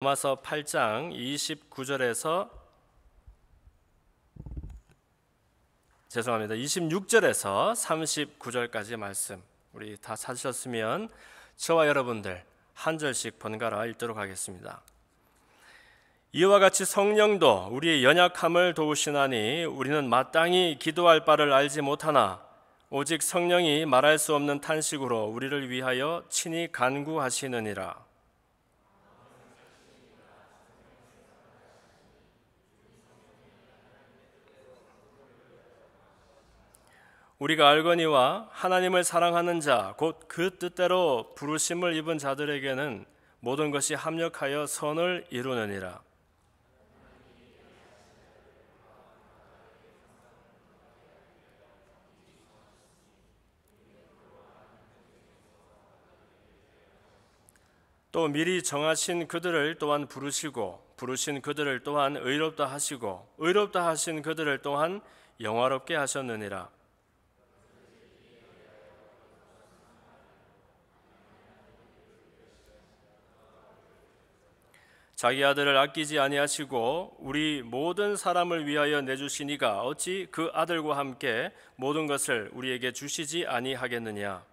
로마서 8장 29절에서 26절에서 39절까지 말씀, 우리 다 찾으셨으면 저와 여러분들 한 절씩 번갈아 읽도록 하겠습니다. 이와 같이 성령도 우리의 연약함을 도우시나니 우리는 마땅히 기도할 바를 알지 못하나 오직 성령이 말할 수 없는 탄식으로 우리를 위하여 친히 간구하시느니라. 우리가 알거니와 하나님을 사랑하는 자 곧 그 뜻대로 부르심을 입은 자들에게는 모든 것이 합력하여 선을 이루느니라. 또 미리 정하신 그들을 또한 부르시고 부르신 그들을 또한 의롭다 하시고 의롭다 하신 그들을 또한 영화롭게 하셨느니라. 자기 아들을 아끼지 아니하시고 우리 모든 사람을 위하여 내주시니가 어찌 그 아들과 함께 모든 것을 우리에게 주시지 아니하겠느냐.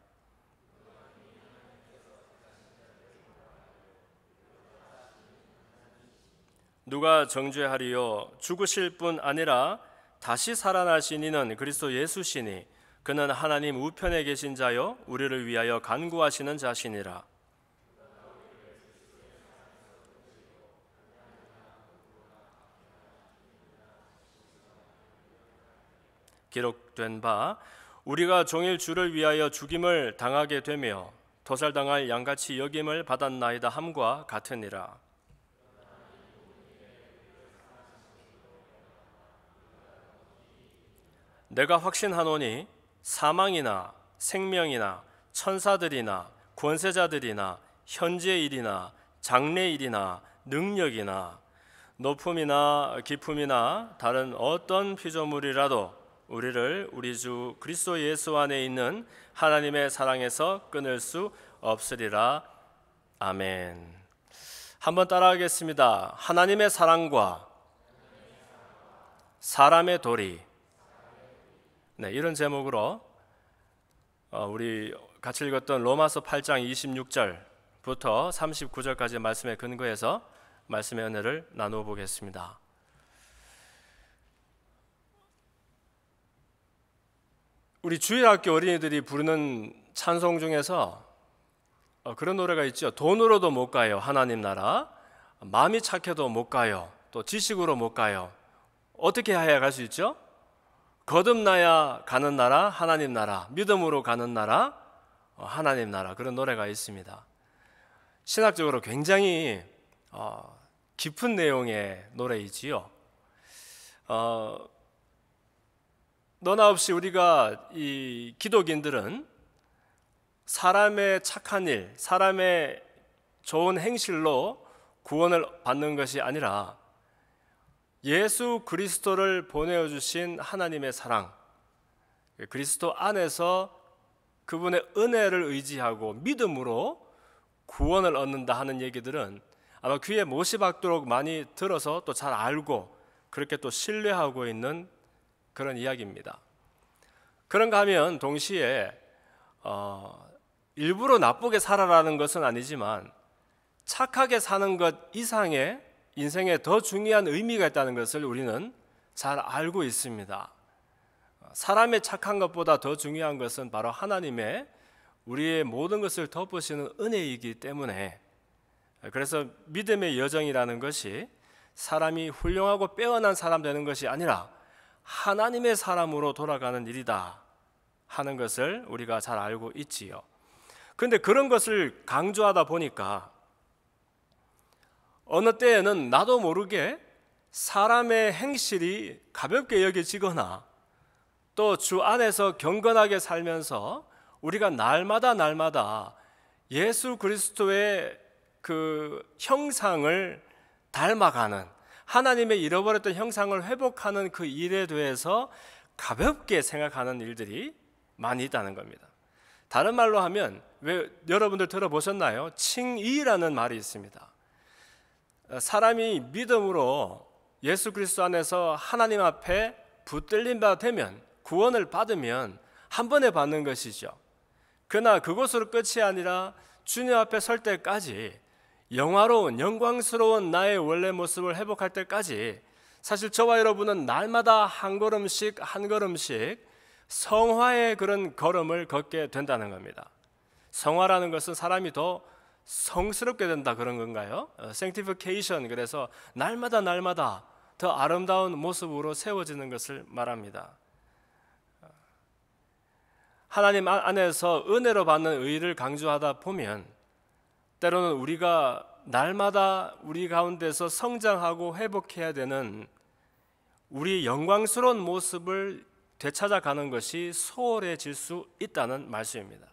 누가 정죄하리요? 죽으실 뿐 아니라 다시 살아나신 이는 그리스도 예수시니 그는 하나님 우편에 계신 자요 우리를 위하여 간구하시는 자시니라. 기록된 바 우리가 종일 주를 위하여 죽임을 당하게 되며 도살당할 양같이 여김을 받았나이다 함과 같으니라. 내가 확신하노니 사망이나 생명이나 천사들이나 권세자들이나 현재의 일이나 장래의 일이나 능력이나 높음이나 깊음이나 다른 어떤 피조물이라도 우리를 우리 주 그리스도 예수 안에 있는 하나님의 사랑에서 끊을 수 없으리라. 아멘. 한번 따라하겠습니다. 하나님의 사랑과 사람의 도리. 네, 이런 제목으로 우리 같이 읽었던 로마서 8장 26절부터 39절까지 말씀에 근거해서 말씀의 은혜를 나누어 보겠습니다. 우리 주일학교 어린이들이 부르는 찬송 중에서 그런 노래가 있죠. 돈으로도 못 가요 하나님 나라, 마음이 착해도 못 가요, 또 지식으로 못 가요. 어떻게 해야 갈 수 있죠? 거듭나야 가는 나라 하나님 나라, 믿음으로 가는 나라 하나님 나라, 그런 노래가 있습니다. 신학적으로 굉장히 깊은 내용의 노래이지요. 너나 없이 우리가 이 기독인들은 사람의 착한 일, 사람의 좋은 행실로 구원을 받는 것이 아니라 예수 그리스도를 보내어 주신 하나님의 사랑, 그리스도 안에서 그분의 은혜를 의지하고 믿음으로 구원을 얻는다 하는 얘기들은 아마 귀에 못이 박도록 많이 들어서 또 잘 알고 그렇게 또 신뢰하고 있는 그런 이야기입니다. 그런가 하면 동시에 일부러 나쁘게 살아라는 것은 아니지만 착하게 사는 것 이상의 인생에 더 중요한 의미가 있다는 것을 우리는 잘 알고 있습니다. 사람의 착한 것보다 더 중요한 것은 바로 하나님의 우리의 모든 것을 덮으시는 은혜이기 때문에, 그래서 믿음의 여정이라는 것이 사람이 훌륭하고 빼어난 사람 되는 것이 아니라 하나님의 사람으로 돌아가는 일이다 하는 것을 우리가 잘 알고 있지요. 그런데 그런 것을 강조하다 보니까 어느 때에는 나도 모르게 사람의 행실이 가볍게 여겨지거나 또 주 안에서 경건하게 살면서 우리가 날마다 예수 그리스도의 그 형상을 닮아가는, 하나님의 잃어버렸던 형상을 회복하는 그 일에 대해서 가볍게 생각하는 일들이 많이 있다는 겁니다. 다른 말로 하면 왜 여러분들 들어보셨나요? 칭의라는 말이 있습니다. 사람이 믿음으로 예수 그리스도 안에서 하나님 앞에 붙들린 바 되면, 구원을 받으면 한 번에 받는 것이죠. 그러나 그것으로 끝이 아니라 주님 앞에 설 때까지, 영화로운 영광스러운 나의 원래 모습을 회복할 때까지 사실 저와 여러분은 날마다 한 걸음씩 한 걸음씩 성화의 그런 걸음을 걷게 된다는 겁니다. 성화라는 것은 사람이 더 성스럽게 된다 그런 건가요? sanctification, 그래서 날마다 더 아름다운 모습으로 세워지는 것을 말합니다. 하나님 안에서 은혜로 받는 의를 강조하다 보면 때로는 우리가 날마다 우리 가운데서 성장하고 회복해야 되는 우리 영광스러운 모습을 되찾아가는 것이 소홀해질 수 있다는 말씀입니다.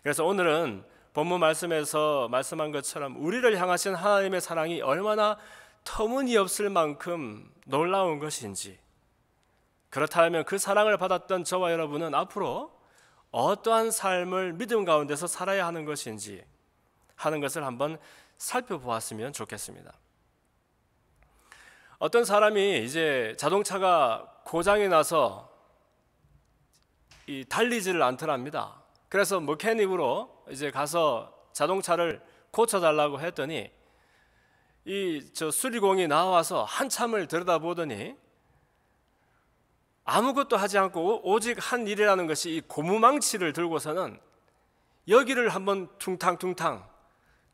그래서 오늘은 본문 말씀에서 말씀한 것처럼 우리를 향하신 하나님의 사랑이 얼마나 터무니없을 만큼 놀라운 것인지, 그렇다면 그 사랑을 받았던 저와 여러분은 앞으로 어떠한 삶을 믿음 가운데서 살아야 하는 것인지 하는 것을 한번 살펴보았으면 좋겠습니다. 어떤 사람이 이제 자동차가 고장이 나서 달리지를 않더랍니다. 그래서 머케닉으로 이제 가서 자동차를 고쳐달라고 했더니 수리공이 나와서 한참을 들여다보더니 아무것도 하지 않고 오직 한 일이라는 것이 이 고무망치를 들고서는 여기를 한번 퉁탕퉁탕,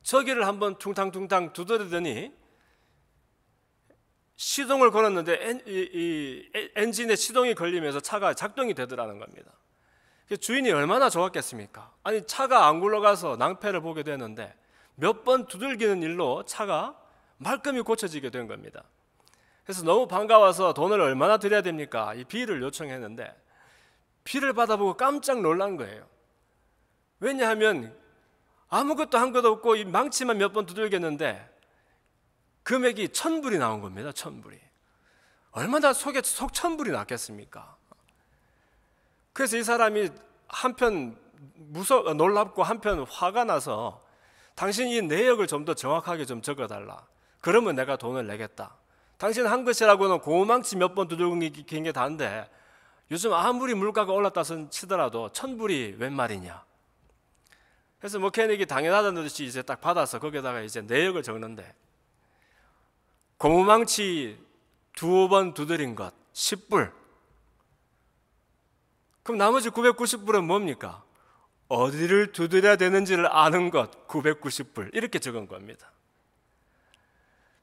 저기를 한번 퉁탕퉁탕 두드리더니 시동을 걸었는데 엔진에 시동이 걸리면서 차가 작동이 되더라는 겁니다. 주인이 얼마나 좋았겠습니까? 아니, 차가 안 굴러가서 낭패를 보게 되는데 몇 번 두들기는 일로 차가 말끔히 고쳐지게 된 겁니다. 그래서 너무 반가워서 돈을 얼마나 드려야 됩니까? 이 비를 요청했는데 비를 받아보고 깜짝 놀란 거예요. 왜냐하면 아무것도 한 것 없고 이 망치만 몇 번 두들겼는데 금액이 1,000불이 나온 겁니다. 1,000불이. 얼마나 속 1,000불이 났겠습니까? 그래서 이 사람이 한편 놀랍고 한편 화가 나서 당신 이 내역을 좀 더 정확하게 좀 적어달라. 그러면 내가 돈을 내겠다. 당신 한 것이라고는 고무망치 몇 번 두들긴 게 다인데 요즘 아무리 물가가 올랐다 치더라도 1,000불이 웬 말이냐. 그래서 머케닉이 당연하다는 듯이 이제 딱 받아서 거기다가 이제 내역을 적는데 고무망치 2번 두드린 것 10불. 그럼 나머지 990불은 뭡니까? 어디를 두드려야 되는지를 아는 것 990불. 이렇게 적은 겁니다.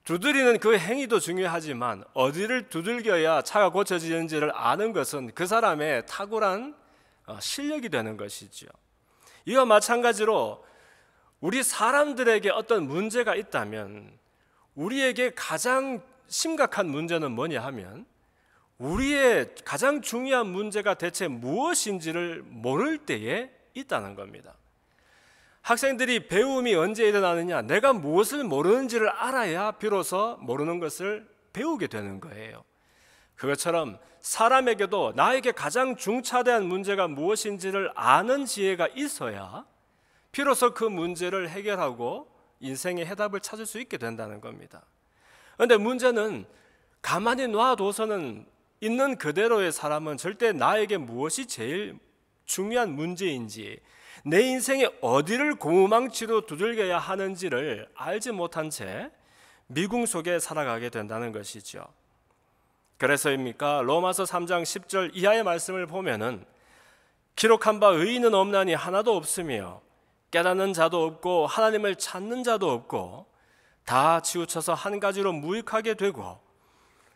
두드리는 그 행위도 중요하지만 어디를 두들겨야 차가 고쳐지는지를 아는 것은 그 사람의 탁월한 실력이 되는 것이죠. 이와 마찬가지로 우리 사람들에게 어떤 문제가 있다면 우리에게 가장 심각한 문제는 뭐냐 하면 우리의 가장 중요한 문제가 대체 무엇인지를 모를 때에 있다는 겁니다. 학생들이 배움이 언제 일어나느냐? 내가 무엇을 모르는지를 알아야 비로소 모르는 것을 배우게 되는 거예요. 그것처럼 사람에게도 나에게 가장 중차대한 문제가 무엇인지를 아는 지혜가 있어야 비로소 그 문제를 해결하고 인생의 해답을 찾을 수 있게 된다는 겁니다. 그런데 문제는 가만히 놔둬서는 있는 그대로의 사람은 절대 나에게 무엇이 제일 중요한 문제인지, 내 인생에 어디를 고무망치로 두들겨야 하는지를 알지 못한 채 미궁 속에 살아가게 된다는 것이죠. 그래서입니까? 로마서 3장 10절 이하의 말씀을 보면은 기록한 바 의인은 없나니 하나도 없으며 깨닫는 자도 없고 하나님을 찾는 자도 없고 다 치우쳐서 한 가지로 무익하게 되고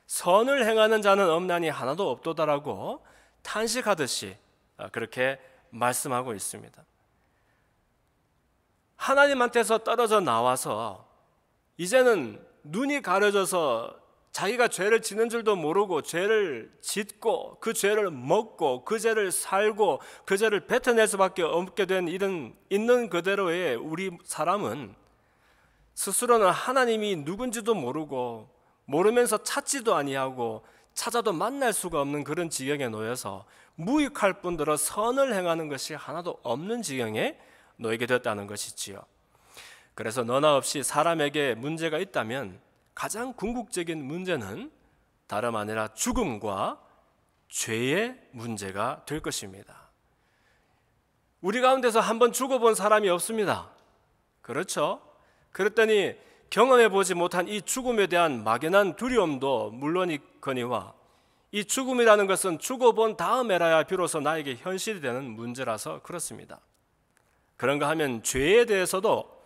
선을 행하는 자는 없나니 하나도 없도다라고 탄식하듯이 그렇게 말씀하고 있습니다. 하나님한테서 떨어져 나와서 이제는 눈이 가려져서 자기가 죄를 짓는 줄도 모르고 죄를 짓고 그 죄를 먹고 그 죄를 살고 그 죄를 뱉어낼 수밖에 없게 된 이런 있는 그대로의 우리 사람은 스스로는 하나님이 누군지도 모르면서 찾지도 아니하고 찾아도 만날 수가 없는 그런 지경에 놓여서 무익할 뿐더러 선을 행하는 것이 하나도 없는 지경에 놓이게 됐다는 것이지요. 그래서 너나 없이 사람에게 문제가 있다면 가장 궁극적인 문제는 다름 아니라 죽음과 죄의 문제가 될 것입니다. 우리 가운데서 한번 죽어본 사람이 없습니다. 그렇죠? 그랬더니 경험해보지 못한 이 죽음에 대한 막연한 두려움도 물론이거니와 이 죽음이라는 것은 죽어본 다음에라야 비로소 나에게 현실이 되는 문제라서 그렇습니다. 그런가 하면 죄에 대해서도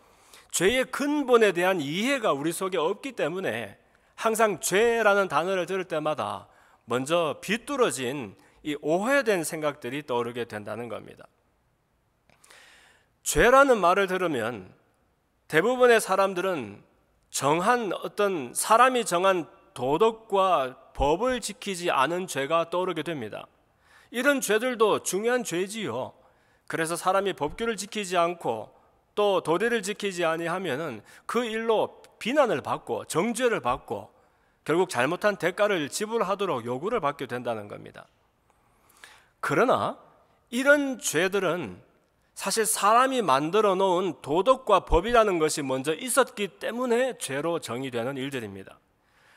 죄의 근본에 대한 이해가 우리 속에 없기 때문에 항상 죄라는 단어를 들을 때마다 먼저 비뚤어진 이 오해된 생각들이 떠오르게 된다는 겁니다. 죄라는 말을 들으면 대부분의 사람들은 어떤 사람이 정한 도덕과 법을 지키지 않은 죄가 떠오르게 됩니다. 이런 죄들도 중요한 죄지요. 그래서 사람이 법규를 지키지 않고 또 도리를 지키지 아니하면은 그 일로 비난을 받고 정죄를 받고 결국 잘못한 대가를 지불하도록 요구를 받게 된다는 겁니다. 그러나 이런 죄들은 사실 사람이 만들어 놓은 도덕과 법이라는 것이 먼저 있었기 때문에 죄로 정의되는 일들입니다.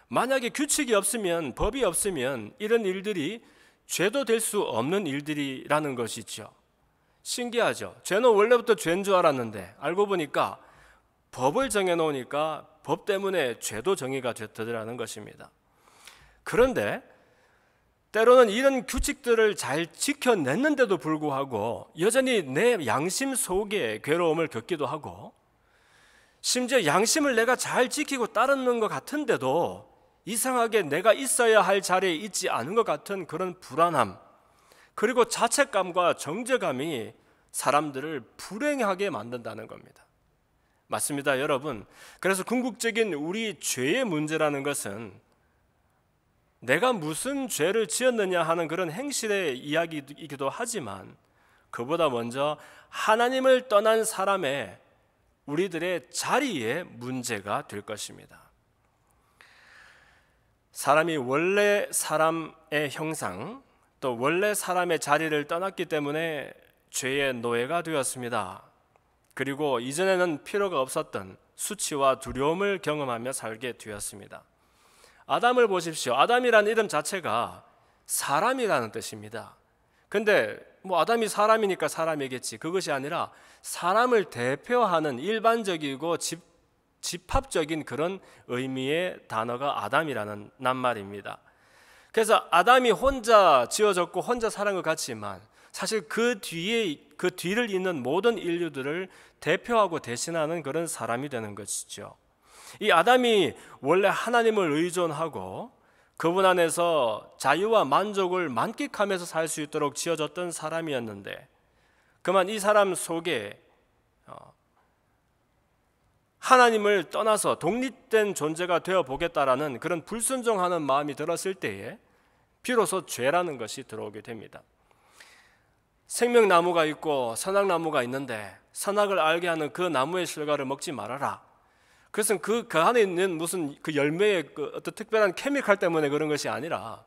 만약에 규칙이 없으면, 법이 없으면 이런 일들이 죄도 될 수 없는 일들이라는 것이죠. 신기하죠? 죄는 원래부터 죄인 줄 알았는데 알고 보니까 법을 정해놓으니까 법 때문에 죄도 정의가 되더라는 것입니다. 그런데 때로는 이런 규칙들을 잘 지켜냈는데도 불구하고 여전히 내 양심 속에 괴로움을 겪기도 하고, 심지어 양심을 내가 잘 지키고 따르는 것 같은데도 이상하게 내가 있어야 할 자리에 있지 않은 것 같은 그런 불안함, 그리고 자책감과 정죄감이 사람들을 불행하게 만든다는 겁니다. 맞습니다, 여러분. 그래서 궁극적인 우리 죄의 문제라는 것은 내가 무슨 죄를 지었느냐 하는 그런 행실의 이야기이기도 하지만 그보다 먼저 하나님을 떠난 사람의 우리들의 자리의 문제가 될 것입니다. 사람이 원래 사람의 형상, 또 원래 사람의 자리를 떠났기 때문에 죄의 노예가 되었습니다. 그리고 이전에는 필요가 없었던 수치와 두려움을 경험하며 살게 되었습니다. 아담을 보십시오. 아담이라는 이름 자체가 사람이라는 뜻입니다. 근데 아담이 사람이니까 사람이겠지. 그것이 아니라 사람을 대표하는 일반적이고 집합적인 그런 의미의 단어가 아담이라는 낱말입니다. 그래서 아담이 혼자 지어졌고 혼자 살은 것 같지만 사실 그 뒤를 잇는 모든 인류들을 대표하고 대신하는 그런 사람이 되는 것이죠. 이 아담이 원래 하나님을 의존하고 그분 안에서 자유와 만족을 만끽하면서 살 수 있도록 지어졌던 사람이었는데, 그만 이 사람 속에 하나님을 떠나서 독립된 존재가 되어 보겠다라는 그런 불순종하는 마음이 들었을 때에 비로소 죄라는 것이 들어오게 됩니다. 생명나무가 있고 선악나무가 있는데 선악을 알게 하는 그 나무의 실과를 먹지 말아라. 그것은 그 안에 있는 무슨 그 열매의 어떤 특별한 케미칼 때문에 그런 것이 아니라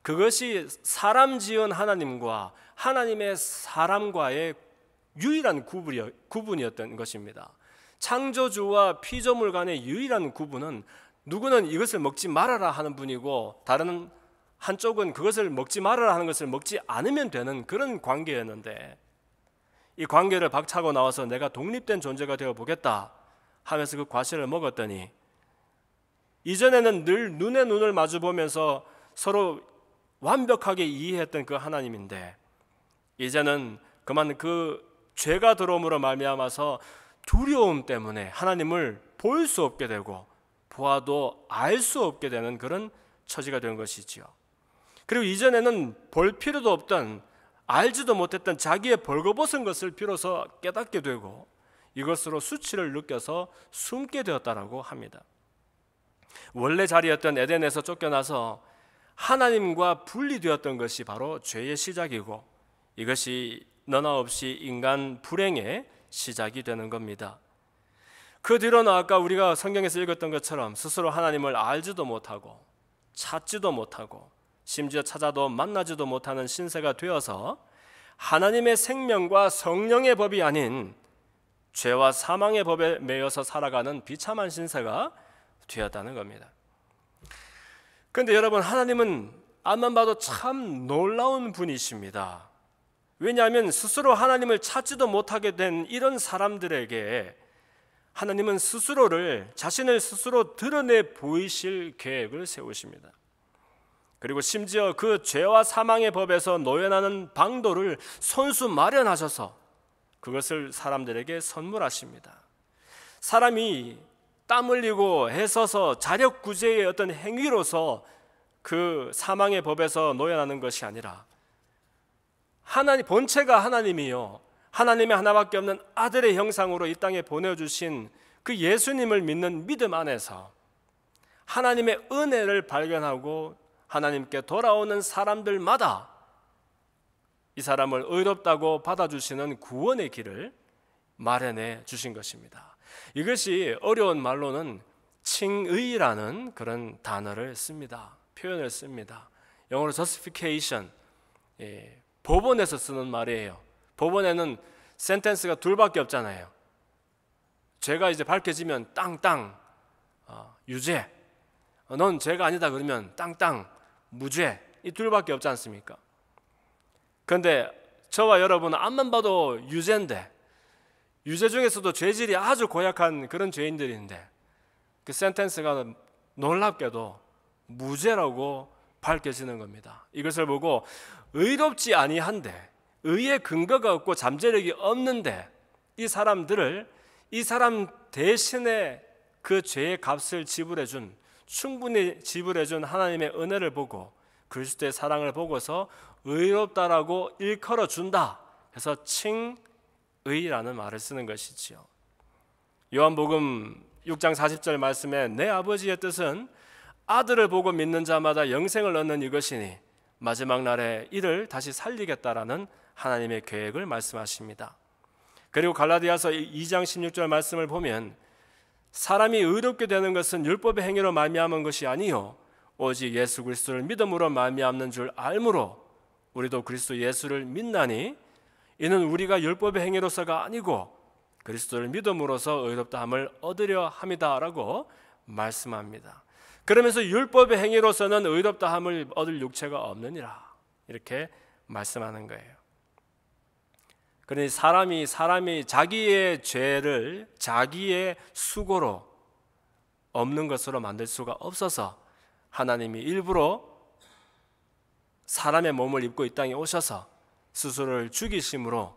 그것이 사람 지은 하나님과 하나님의 사람과의 유일한 구분이었던 것입니다. 창조주와 피조물 간의 유일한 구분은 누구는 이것을 먹지 말아라 하는 분이고 다른 한쪽은 그것을 먹지 말아라 하는 것을 먹지 않으면 되는 그런 관계였는데, 이 관계를 박차고 나와서 내가 독립된 존재가 되어 보겠다 하면서 그 과실을 먹었더니 이전에는 늘 눈에 눈을 마주 보면서 서로 완벽하게 이해했던 그 하나님인데 이제는 그만 그 죄가 들어옴으로 말미암아서 두려움 때문에 하나님을 볼 수 없게 되고 보아도 알 수 없게 되는 그런 처지가 된 것이지요. 그리고 이전에는 볼 필요도 없던, 알지도 못했던 자기의 벌거벗은 것을 비로소 깨닫게 되고 이것으로 수치를 느껴서 숨게 되었다라고 합니다. 원래 자리였던 에덴에서 쫓겨나서 하나님과 분리되었던 것이 바로 죄의 시작이고 이것이 너나 없이 인간 불행의 시작이 되는 겁니다. 그 뒤로는 아까 우리가 성경에서 읽었던 것처럼 스스로 하나님을 알지도 못하고 찾지도 못하고 심지어 찾아도 만나지도 못하는 신세가 되어서 하나님의 생명과 성령의 법이 아닌 죄와 사망의 법에 매여서 살아가는 비참한 신세가 되었다는 겁니다. 그런데 여러분, 하나님은 앞만 봐도 참 놀라운 분이십니다. 왜냐하면 스스로 하나님을 찾지도 못하게 된 이런 사람들에게 하나님은 자신을 스스로 드러내 보이실 계획을 세우십니다. 그리고 심지어 그 죄와 사망의 법에서 노연하는 방도를 손수 마련하셔서 그것을 사람들에게 선물하십니다. 사람이 땀 흘리고 애써서 자력구제의 어떤 행위로서 그 사망의 법에서 노연하는 것이 아니라 본체가 하나님이요, 하나님의 하나밖에 없는 아들의 형상으로 이 땅에 보내주신 그 예수님을 믿는 믿음 안에서 하나님의 은혜를 발견하고 하나님께 돌아오는 사람들마다 이 사람을 의롭다고 받아주시는 구원의 길을 마련해 주신 것입니다. 이것이 어려운 말로는 칭의라는 그런 단어를 씁니다. 표현을 씁니다. 영어로 justification, 법원에서 쓰는 말이에요. 법원에는 센텐스가 둘밖에 없잖아요. 죄가 이제 밝혀지면 땅땅 유죄, 넌 죄가 아니다 그러면 땅땅 무죄, 이 둘밖에 없지 않습니까? 그런데 저와 여러분은 앞만 봐도 유죄인데, 유죄 중에서도 죄질이 아주 고약한 그런 죄인들인데 그 센텐스가 놀랍게도 무죄라고 밝혀지는 겁니다. 이것을 보고 의롭지 아니한데, 의의 근거가 없고 잠재력이 없는데 이 사람 대신에 그 죄의 값을 충분히 지불해준 하나님의 은혜를 보고 그리스도의 사랑을 보고서 의롭다라고 일컬어 준다 해서 칭의라는 말을 쓰는 것이지요. 요한복음 6장 40절 말씀에 내 아버지의 뜻은 아들을 보고 믿는 자마다 영생을 얻는 이것이니 마지막 날에 이를 다시 살리겠다라는 하나님의 계획을 말씀하십니다. 그리고 갈라디아서 2장 16절 말씀을 보면 사람이 의롭게 되는 것은 율법의 행위로 말미암은 것이 아니요 오직 예수 그리스도를 믿음으로 말미암는 줄 알므로 우리도 그리스도 예수를 믿나니 이는 우리가 율법의 행위로서가 아니고 그리스도를 믿음으로써 의롭다함을 얻으려 함이다라고 말씀합니다. 그러면서 율법의 행위로서는 의롭다함을 얻을 육체가 없느니라 이렇게 말씀하는 거예요. 그러니 사람이 자기의 죄를 자기의 수고로 없는 것으로 만들 수가 없어서 하나님이 일부러 사람의 몸을 입고 이 땅에 오셔서 스스로를 죽이심으로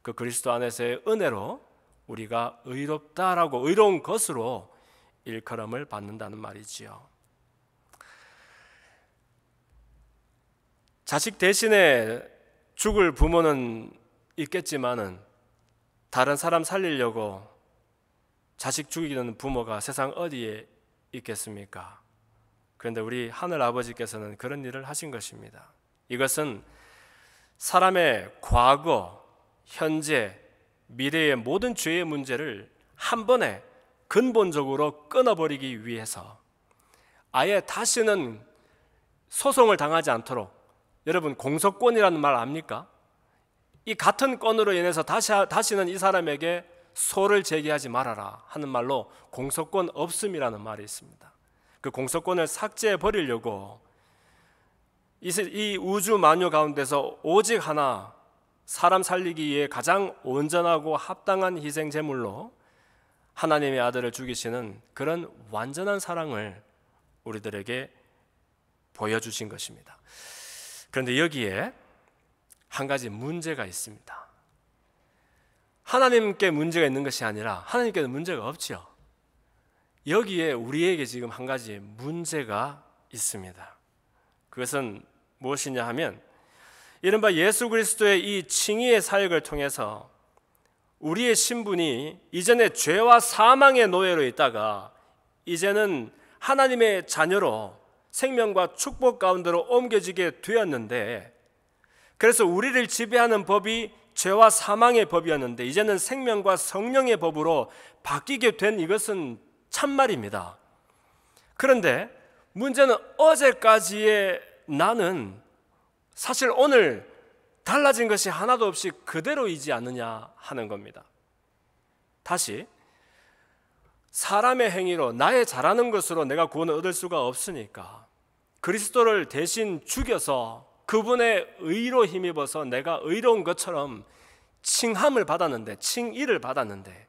그 그리스도 안에서의 은혜로 우리가 의롭다라고, 의로운 것으로 일컬음을 받는다는 말이지요. 자식 대신에 죽을 부모는 있겠지만은 다른 사람 살리려고 자식 죽이는 부모가 세상 어디에 있겠습니까? 그런데 우리 하늘 아버지께서는 그런 일을 하신 것입니다. 이것은 사람의 과거, 현재, 미래의 모든 죄의 문제를 한 번에 근본적으로 끊어버리기 위해서 아예 다시는 소송을 당하지 않도록, 여러분 공소권이라는 말 압니까? 이 같은 건으로 인해서 다시는 이 사람에게 소를 제기하지 말아라 하는 말로 공소권 없음이라는 말이 있습니다. 그 공소권을 삭제해 버리려고 이 우주 만유 가운데서 오직 하나 사람 살리기에 가장 온전하고 합당한 희생 제물로 하나님의 아들을 죽이시는 그런 완전한 사랑을 우리들에게 보여주신 것입니다. 그런데 여기에 한 가지 문제가 있습니다. 하나님께 문제가 있는 것이 아니라 하나님께는 문제가 없죠. 여기에 우리에게 지금 한 가지 문제가 있습니다. 그것은 무엇이냐 하면 이른바 예수 그리스도의 이 칭의의 사역을 통해서 우리의 신분이 이전에 죄와 사망의 노예로 있다가 이제는 하나님의 자녀로 생명과 축복 가운데로 옮겨지게 되었는데, 그래서 우리를 지배하는 법이 죄와 사망의 법이었는데 이제는 생명과 성령의 법으로 바뀌게 된 이것은 참말입니다. 그런데 문제는 어제까지의 나는 사실 오늘 달라진 것이 하나도 없이 그대로이지 않느냐 하는 겁니다. 다시 사람의 행위로 나의 잘하는 것으로 내가 구원을 얻을 수가 없으니까 그리스도를 대신 죽여서 그분의 의로 힘입어서 내가 의로운 것처럼 칭함을 받았는데, 칭의를 받았는데,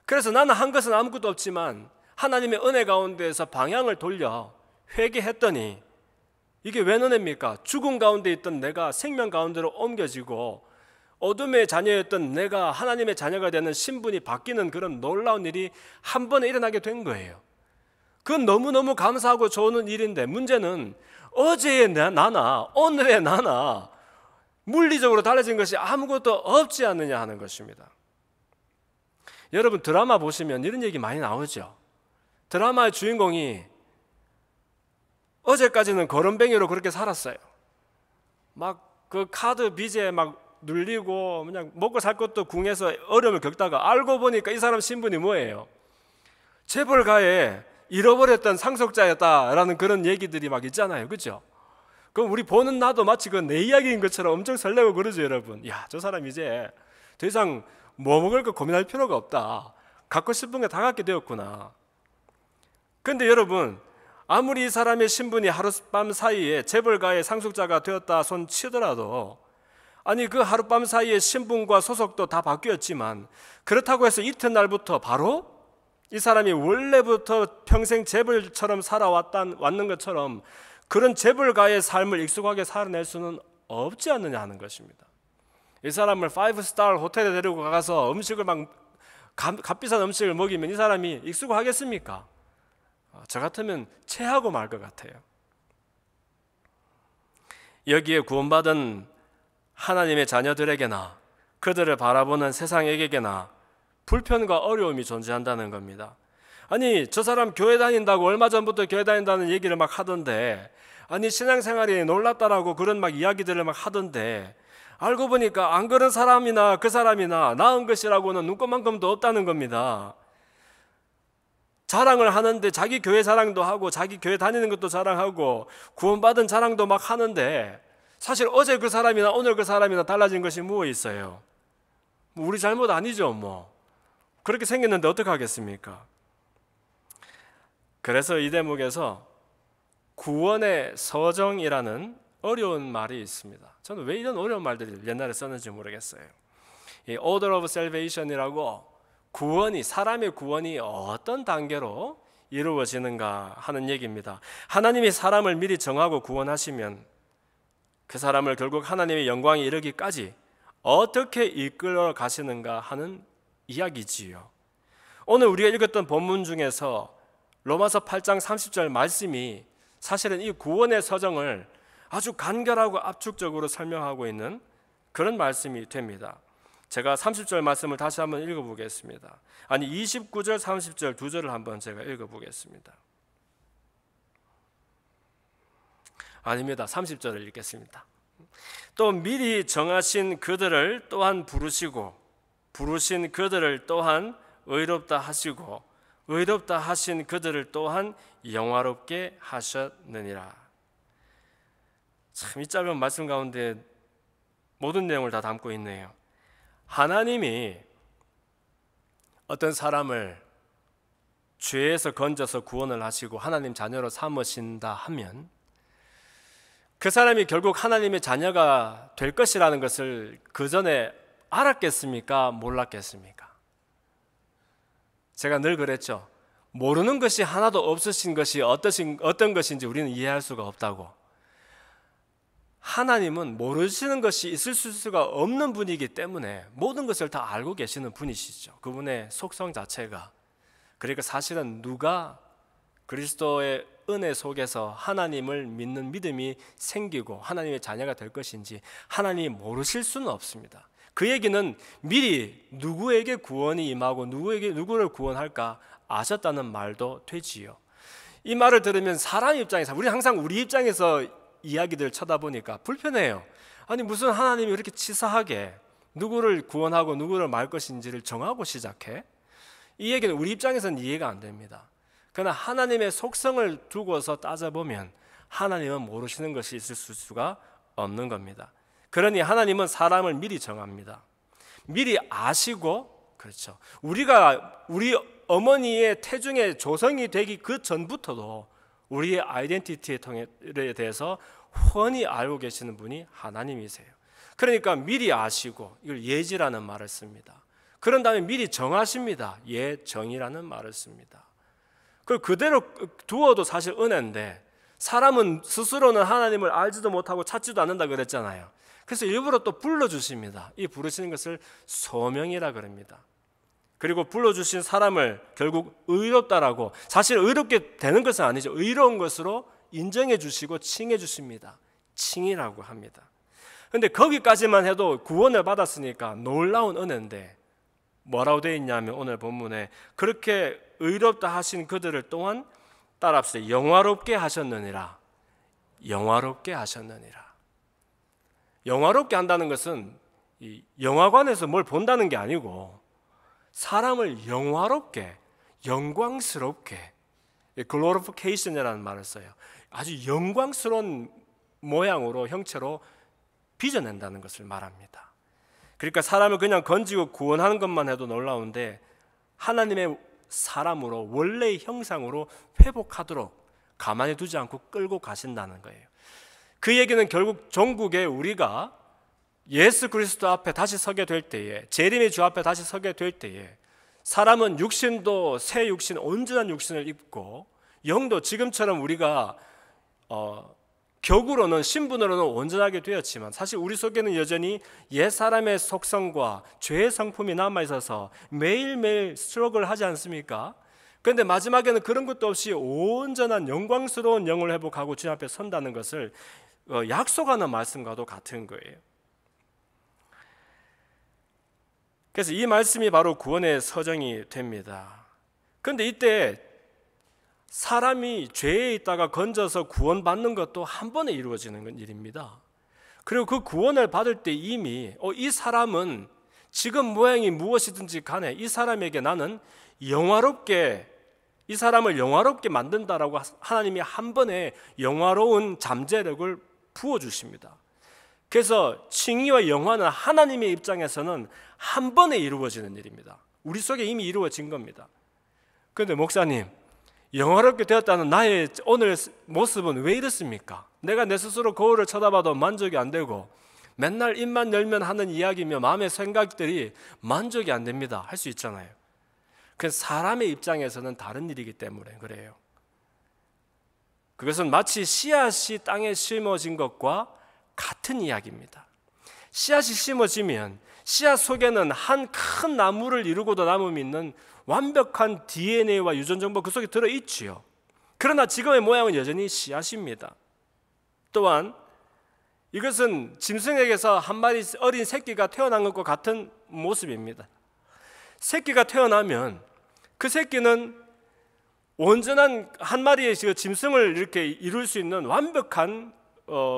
그래서 나는 한 것은 아무것도 없지만 하나님의 은혜 가운데에서 방향을 돌려 회개했더니 이게 웬 은혜입니까? 죽음 가운데 있던 내가 생명 가운데로 옮겨지고 어둠의 자녀였던 내가 하나님의 자녀가 되는 신분이 바뀌는 그런 놀라운 일이 한 번에 일어나게 된 거예요. 그건 너무너무 감사하고 좋은 일인데, 문제는 어제의 나나 오늘의 나나 물리적으로 달라진 것이 아무것도 없지 않느냐 하는 것입니다. 여러분, 드라마 보시면 이런 얘기 많이 나오죠. 드라마의 주인공이 어제까지는 거름뱅이로 그렇게 살았어요. 막 그 카드 빚에 막 눌리고 그냥 먹고 살 것도 궁해서 어려움을 겪다가 알고 보니까 이 사람 신분이 뭐예요? 재벌가에 잃어버렸던 상속자였다라는 그런 얘기들이 막 있잖아요. 그렇죠? 그럼 우리 보는 나도 마치 그 내 이야기인 것처럼 엄청 설레고 그러죠, 여러분. 야, 저 사람 이제 더 이상 뭐 먹을 거 고민할 필요가 없다. 갖고 싶은 게 다 갖게 되었구나. 근데 여러분, 아무리 이 사람의 신분이 하룻밤 사이에 재벌가의 상속자가 되었다 손 치더라도, 아니 그 하룻밤 사이에 신분과 소속도 다 바뀌었지만 그렇다고 해서 이튿날부터 바로 이 사람이 원래부터 평생 재벌처럼 살아왔는 것처럼 그런 재벌가의 삶을 익숙하게 살아낼 수는 없지 않느냐 하는 것입니다. 이 사람을 5스타 호텔에 데리고 가서 음식을 막 값비싼 음식을 먹이면 이 사람이 익숙하겠습니까? 저 같으면 체하고 말 것 같아요. 여기에 구원받은 하나님의 자녀들에게나 그들을 바라보는 세상에게나 불편과 어려움이 존재한다는 겁니다. 아니, 저 사람 교회 다닌다고, 얼마 전부터 교회 다닌다는 얘기를 막 하던데, 아니 신앙생활이 놀랍다라고 그런 막 이야기들을 막 하던데, 알고 보니까 안 그런 사람이나 그 사람이나 나은 것이라고는 눈꼽만큼도 없다는 겁니다. 자랑을 하는데 자기 교회 자랑도 하고 자기 교회 다니는 것도 자랑하고 구원받은 자랑도 막 하는데, 사실 어제 그 사람이나 오늘 그 사람이나 달라진 것이 무엇 있어요? 우리 잘못 아니죠. 뭐 그렇게 생겼는데 어떡하겠습니까? 그래서 이 대목에서 구원의 서정이라는 어려운 말이 있습니다. 저는 왜 이런 어려운 말들을 옛날에 썼는지 모르겠어요. 이 Order of Salvation이라고, 구원이, 사람의 구원이 어떤 단계로 이루어지는가 하는 얘기입니다. 하나님이 사람을 미리 정하고 구원하시면 그 사람을 결국 하나님의 영광에 이르기까지 어떻게 이끌어 가시는가 하는 이야기지요. 오늘 우리가 읽었던 본문 중에서 로마서 8장 30절 말씀이 사실은 이 구원의 서정을 아주 간결하고 압축적으로 설명하고 있는 그런 말씀이 됩니다. 제가 30절 말씀을 다시 한번 읽어보겠습니다. 아니 29절 30절 두 절을 한번 제가 읽어보겠습니다. 아닙니다. 30절을 읽겠습니다. 또 미리 정하신 그들을 또한 부르시고 부르신 그들을 또한 의롭다 하시고 의롭다 하신 그들을 또한 영화롭게 하셨느니라. 참 이 짧은 말씀 가운데 모든 내용을 다 담고 있네요. 하나님이 어떤 사람을 죄에서 건져서 구원을 하시고 하나님 자녀로 삼으신다 하면 그 사람이 결국 하나님의 자녀가 될 것이라는 것을 그 전에 알았겠습니까? 몰랐겠습니까? 제가 늘 그랬죠. 모르는 것이 하나도 없으신 것이 어떤 것인지 우리는 이해할 수가 없다고. 하나님은 모르시는 것이 있을 수가 없는 분이기 때문에 모든 것을 다 알고 계시는 분이시죠. 그분의 속성 자체가. 그러니까 사실은 누가 그리스도의 은혜 속에서 하나님을 믿는 믿음이 생기고 하나님의 자녀가 될 것인지 하나님이 모르실 수는 없습니다. 그 얘기는 미리 누구에게 구원이 임하고 누구를 구원할까 아셨다는 말도 되지요. 이 말을 들으면 사람 입장에서, 우리 항상 우리 입장에서 이야기들을 쳐다보니까 불편해요. 아니 무슨 하나님이 이렇게 치사하게 누구를 구원하고 누구를 말 것인지를 정하고 시작해? 이 얘기는 우리 입장에서는 이해가 안 됩니다. 그러나 하나님의 속성을 두고서 따져보면 하나님은 모르시는 것이 있을 수가 없는 겁니다. 그러니 하나님은 사람을 미리 정합니다. 미리 아시고, 그렇죠. 우리 어머니의 태중의 조성이 되기 그 전부터도 우리의 아이덴티티에 대해서 훤히 알고 계시는 분이 하나님이세요. 그러니까 미리 아시고, 이걸 예지라는 말을 씁니다. 그런 다음에 미리 정하십니다. 예정이라는 말을 씁니다. 그걸 그대로 두어도 사실 은혜인데, 사람은 스스로는 하나님을 알지도 못하고 찾지도 않는다 그랬잖아요. 그래서 일부러 또 불러주십니다. 이 부르시는 것을 소명이라 그럽니다. 그리고 불러주신 사람을 결국 의롭다라고, 사실 의롭게 되는 것은 아니죠. 의로운 것으로 인정해 주시고 칭해 주십니다. 칭이라고 합니다. 그런데 거기까지만 해도 구원을 받았으니까 놀라운 은혜인데, 뭐라고 되어 있냐면 오늘 본문에 그렇게 의롭다 하신 그들을 또한 따라합시다. 영화롭게 하셨느니라. 영화롭게 하셨느니라. 영화롭게 한다는 것은 이 영화관에서 뭘 본다는 게 아니고 사람을 영화롭게, 영광스럽게, glorification이라는 말을 써요. 아주 영광스러운 모양으로, 형체로 빚어낸다는 것을 말합니다. 그러니까 사람을 그냥 건지고 구원하는 것만 해도 놀라운데, 하나님의 사람으로 원래의 형상으로 회복하도록 가만히 두지 않고 끌고 가신다는 거예요. 그 얘기는 결국 종국에 우리가 예수 그리스도 앞에 다시 서게 될 때에, 재림의 주 앞에 다시 서게 될 때에, 사람은 육신도 새 육신, 온전한 육신을 입고, 영도 지금처럼 우리가 격으로는, 신분으로는 온전하게 되었지만 사실 우리 속에는 여전히 옛사람의 속성과 죄의 성품이 남아있어서 매일매일 스트러글 하지 않습니까? 그런데 마지막에는 그런 것도 없이 온전한 영광스러운 영을 회복하고 주님 앞에 선다는 것을 약속하는 말씀과도 같은 거예요. 그래서 이 말씀이 바로 구원의 서정이 됩니다. 그런데 이때 사람이 죄에 있다가 건져서 구원받는 것도 한 번에 이루어지는 일입니다. 그리고 그 구원을 받을 때 이미 이 사람은 지금 모양이 무엇이든지 간에 이 사람에게 나는 영화롭게, 이 사람을 영화롭게 만든다라고 하나님이 한 번에 영화로운 잠재력을 부어주십니다. 그래서 칭의와 영화는 하나님의 입장에서는 한 번에 이루어지는 일입니다. 우리 속에 이미 이루어진 겁니다. 그런데 목사님, 영화롭게 되었다는 나의 오늘 모습은 왜 이렇습니까? 내가 내 스스로 거울을 쳐다봐도 만족이 안 되고 맨날 입만 열면 하는 이야기며 마음의 생각들이 만족이 안 됩니다. 할 수 있잖아요. 그래서 사람의 입장에서는 다른 일이기 때문에 그래요. 그것은 마치 씨앗이 땅에 심어진 것과 같은 이야기입니다. 씨앗이 심어지면 씨앗 속에는 한 큰 나무를 이루고도 남음이 있는 완벽한 DNA와 유전 정보 그 속에 들어있지요. 그러나 지금의 모양은 여전히 씨앗입니다. 또한 이것은 짐승에게서 한 마리 어린 새끼가 태어난 것과 같은 모습입니다. 새끼가 태어나면 그 새끼는 온전한 한 마리의 짐승을 이렇게 이룰 수 있는 완벽한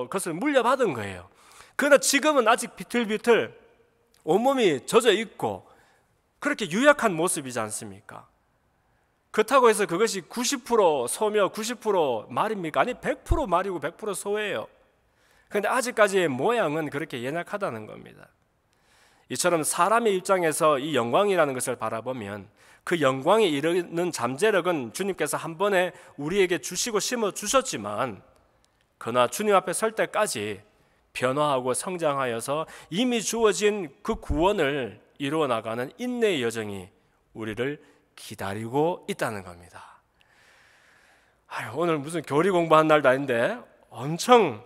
것을 물려받은 거예요. 그러나 지금은 아직 비틀비틀 온몸이 젖어 있고 그렇게 유약한 모습이지 않습니까? 그렇다고 해서 그것이 90% 소며 90% 말입니까? 아니 100% 말이고 100% 소예요. 그런데 아직까지의 모양은 그렇게 연약하다는 겁니다. 이처럼 사람의 입장에서 이 영광이라는 것을 바라보면 그 영광에 이르는 잠재력은 주님께서 한 번에 우리에게 주시고 심어주셨지만, 그러나 주님 앞에 설 때까지 변화하고 성장하여서 이미 주어진 그 구원을 이루어 나가는 인내의 여정이 우리를 기다리고 있다는 겁니다. 오늘 무슨 교리 공부한 날도 아닌데 엄청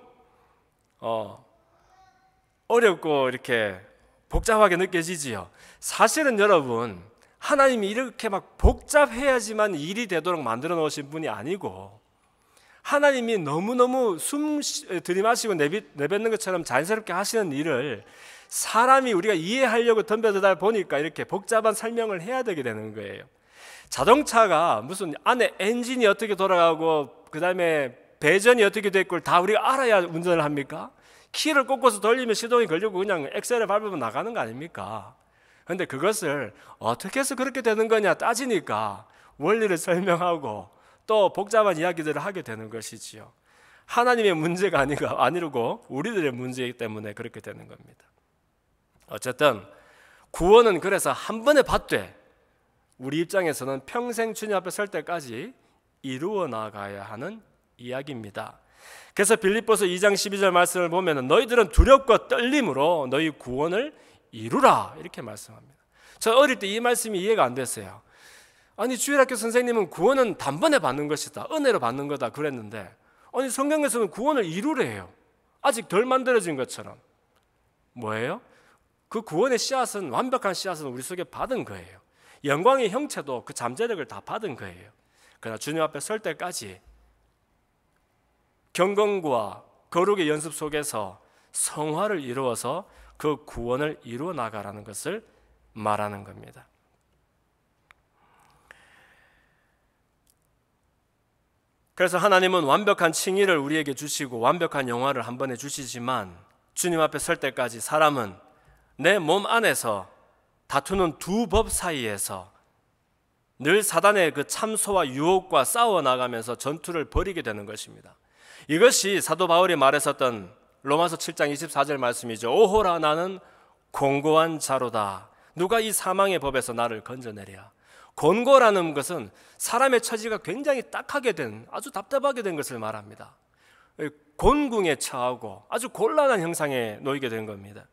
어렵고 이렇게 복잡하게 느껴지지요. 사실은 여러분, 하나님이 이렇게 막 복잡해야지만 일이 되도록 만들어 놓으신 분이 아니고, 하나님이 너무너무 숨 들이마시고 내뱉는 것처럼 자연스럽게 하시는 일을 사람이 우리가 이해하려고 덤벼들다 보니까 이렇게 복잡한 설명을 해야 되게 되는 거예요. 자동차가 무슨 안에 엔진이 어떻게 돌아가고 그 다음에 배전이 어떻게 됐고 다 우리가 알아야 운전을 합니까? 키를 꽂고서 돌리면 시동이 걸리고 그냥 엑셀을 밟으면 나가는 거 아닙니까? 그런데 그것을 어떻게 해서 그렇게 되는 거냐 따지니까 원리를 설명하고 또 복잡한 이야기들을 하게 되는 것이지요. 하나님의 문제가 아니고 우리들의 문제이기 때문에 그렇게 되는 겁니다. 어쨌든 구원은 그래서 한 번에 받되 우리 입장에서는 평생 주님 앞에 설 때까지 이루어 나가야 하는 이야기입니다. 그래서 빌립보서 2장 12절 말씀을 보면 너희들은 두렵고 떨림으로 너희 구원을 이루라 이렇게 말씀합니다. 저 어릴 때 이 말씀이 이해가 안 됐어요. 아니 주일학교 선생님은 구원은 단번에 받는 것이다, 은혜로 받는 거다 그랬는데 아니 성경에서는 구원을 이루래요. 아직 덜 만들어진 것처럼. 뭐예요? 그 구원의 씨앗은, 완벽한 씨앗은 우리 속에 받은 거예요. 영광의 형체도 그 잠재력을 다 받은 거예요. 그러나 주님 앞에 설 때까지 경건과 거룩의 연습 속에서 성화를 이루어서 그 구원을 이루어 나가라는 것을 말하는 겁니다. 그래서 하나님은 완벽한 칭의를 우리에게 주시고 완벽한 영화를 한 번에 주시지만 주님 앞에 설 때까지 사람은 내 몸 안에서 다투는 두 법 사이에서 늘 사단의 그 참소와 유혹과 싸워 나가면서 전투를 벌이게 되는 것입니다. 이것이 사도 바울이 말했었던 로마서 7장 24절 말씀이죠. 오호라 나는 곤고한 자로다. 누가 이 사망의 법에서 나를 건져내랴. 곤고라는 것은 사람의 처지가 굉장히 딱하게 된, 아주 답답하게 된 것을 말합니다. 곤궁에 처하고 아주 곤란한 형상에 놓이게 된 겁니다.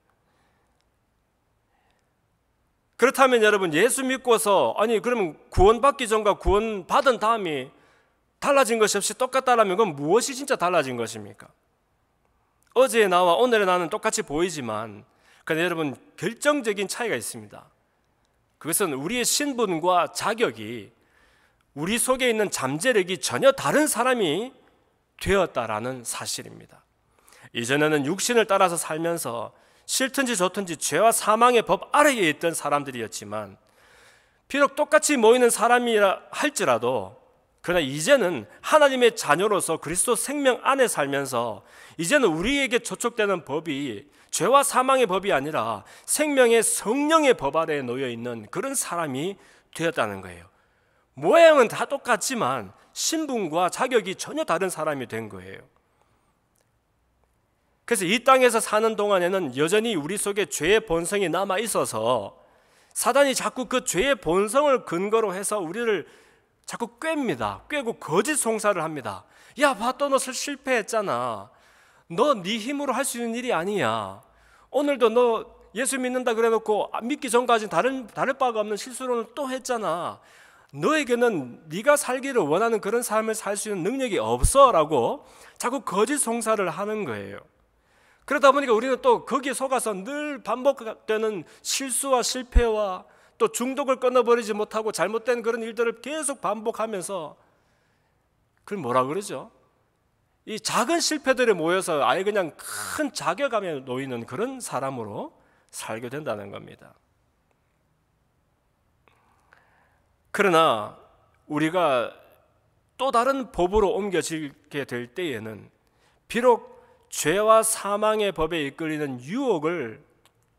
그렇다면 여러분, 예수 믿고서 아니 그러면 구원받기 전과 구원받은 다음이 달라진 것이 없이 똑같다라면 그건 무엇이 진짜 달라진 것입니까? 어제의 나와 오늘의 나는 똑같이 보이지만 그런데 여러분, 결정적인 차이가 있습니다. 그것은 우리의 신분과 자격이, 우리 속에 있는 잠재력이 전혀 다른 사람이 되었다라는 사실입니다. 이전에는 육신을 따라서 살면서 싫든지 좋든지 죄와 사망의 법 아래에 있던 사람들이었지만 비록 똑같이 모이는 사람이라 할지라도 그러나 이제는 하나님의 자녀로서 그리스도 생명 안에 살면서 이제는 우리에게 저촉되는 법이 죄와 사망의 법이 아니라 생명의 성령의 법 아래에 놓여 있는 그런 사람이 되었다는 거예요. 모양은 다 똑같지만 신분과 자격이 전혀 다른 사람이 된 거예요. 그래서 이 땅에서 사는 동안에는 여전히 우리 속에 죄의 본성이 남아 있어서 사단이 자꾸 그 죄의 본성을 근거로 해서 우리를 자꾸 꿰입니다. 꿰고 거짓 송사를 합니다. 야, 봐, 너 실패했잖아. 너 네 힘으로 할 수 있는 일이 아니야. 오늘도 너 예수 믿는다 그래놓고 믿기 전까지는 다를 바가 없는 실수를 또 했잖아. 너에게는 네가 살기를 원하는 그런 삶을 살 수 있는 능력이 없어 라고 자꾸 거짓 송사를 하는 거예요. 그러다 보니까 우리는 또 거기에 속아서 늘 반복되는 실수와 실패와 또 중독을 끊어버리지 못하고 잘못된 그런 일들을 계속 반복하면서 그걸 뭐라 그러죠? 이 작은 실패들에 모여서 아예 그냥 큰 자괴감에 놓이는 그런 사람으로 살게 된다는 겁니다. 그러나 우리가 또 다른 법으로 옮겨지게 될 때에는 비록 죄와 사망의 법에 이끌리는 유혹을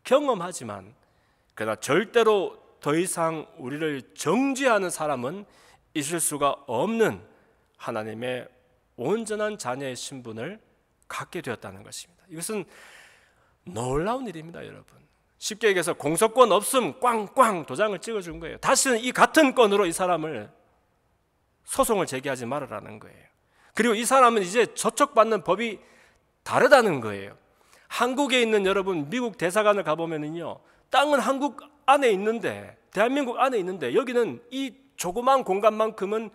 경험하지만 그러나 절대로 더 이상 우리를 정죄하는 사람은 있을 수가 없는 하나님의 온전한 자녀의 신분을 갖게 되었다는 것입니다. 이것은 놀라운 일입니다, 여러분. 쉽게 얘기해서 공소권 없음 꽝꽝 도장을 찍어준 거예요. 다시는 이 같은 건으로 이 사람을 소송을 제기하지 말으라는 거예요. 그리고 이 사람은 이제 저촉받는 법이 다르다는 거예요. 한국에 있는 여러분, 미국 대사관을 가보면은요, 땅은 한국 안에 있는데, 대한민국 안에 있는데 여기는 이 조그만 공간만큼은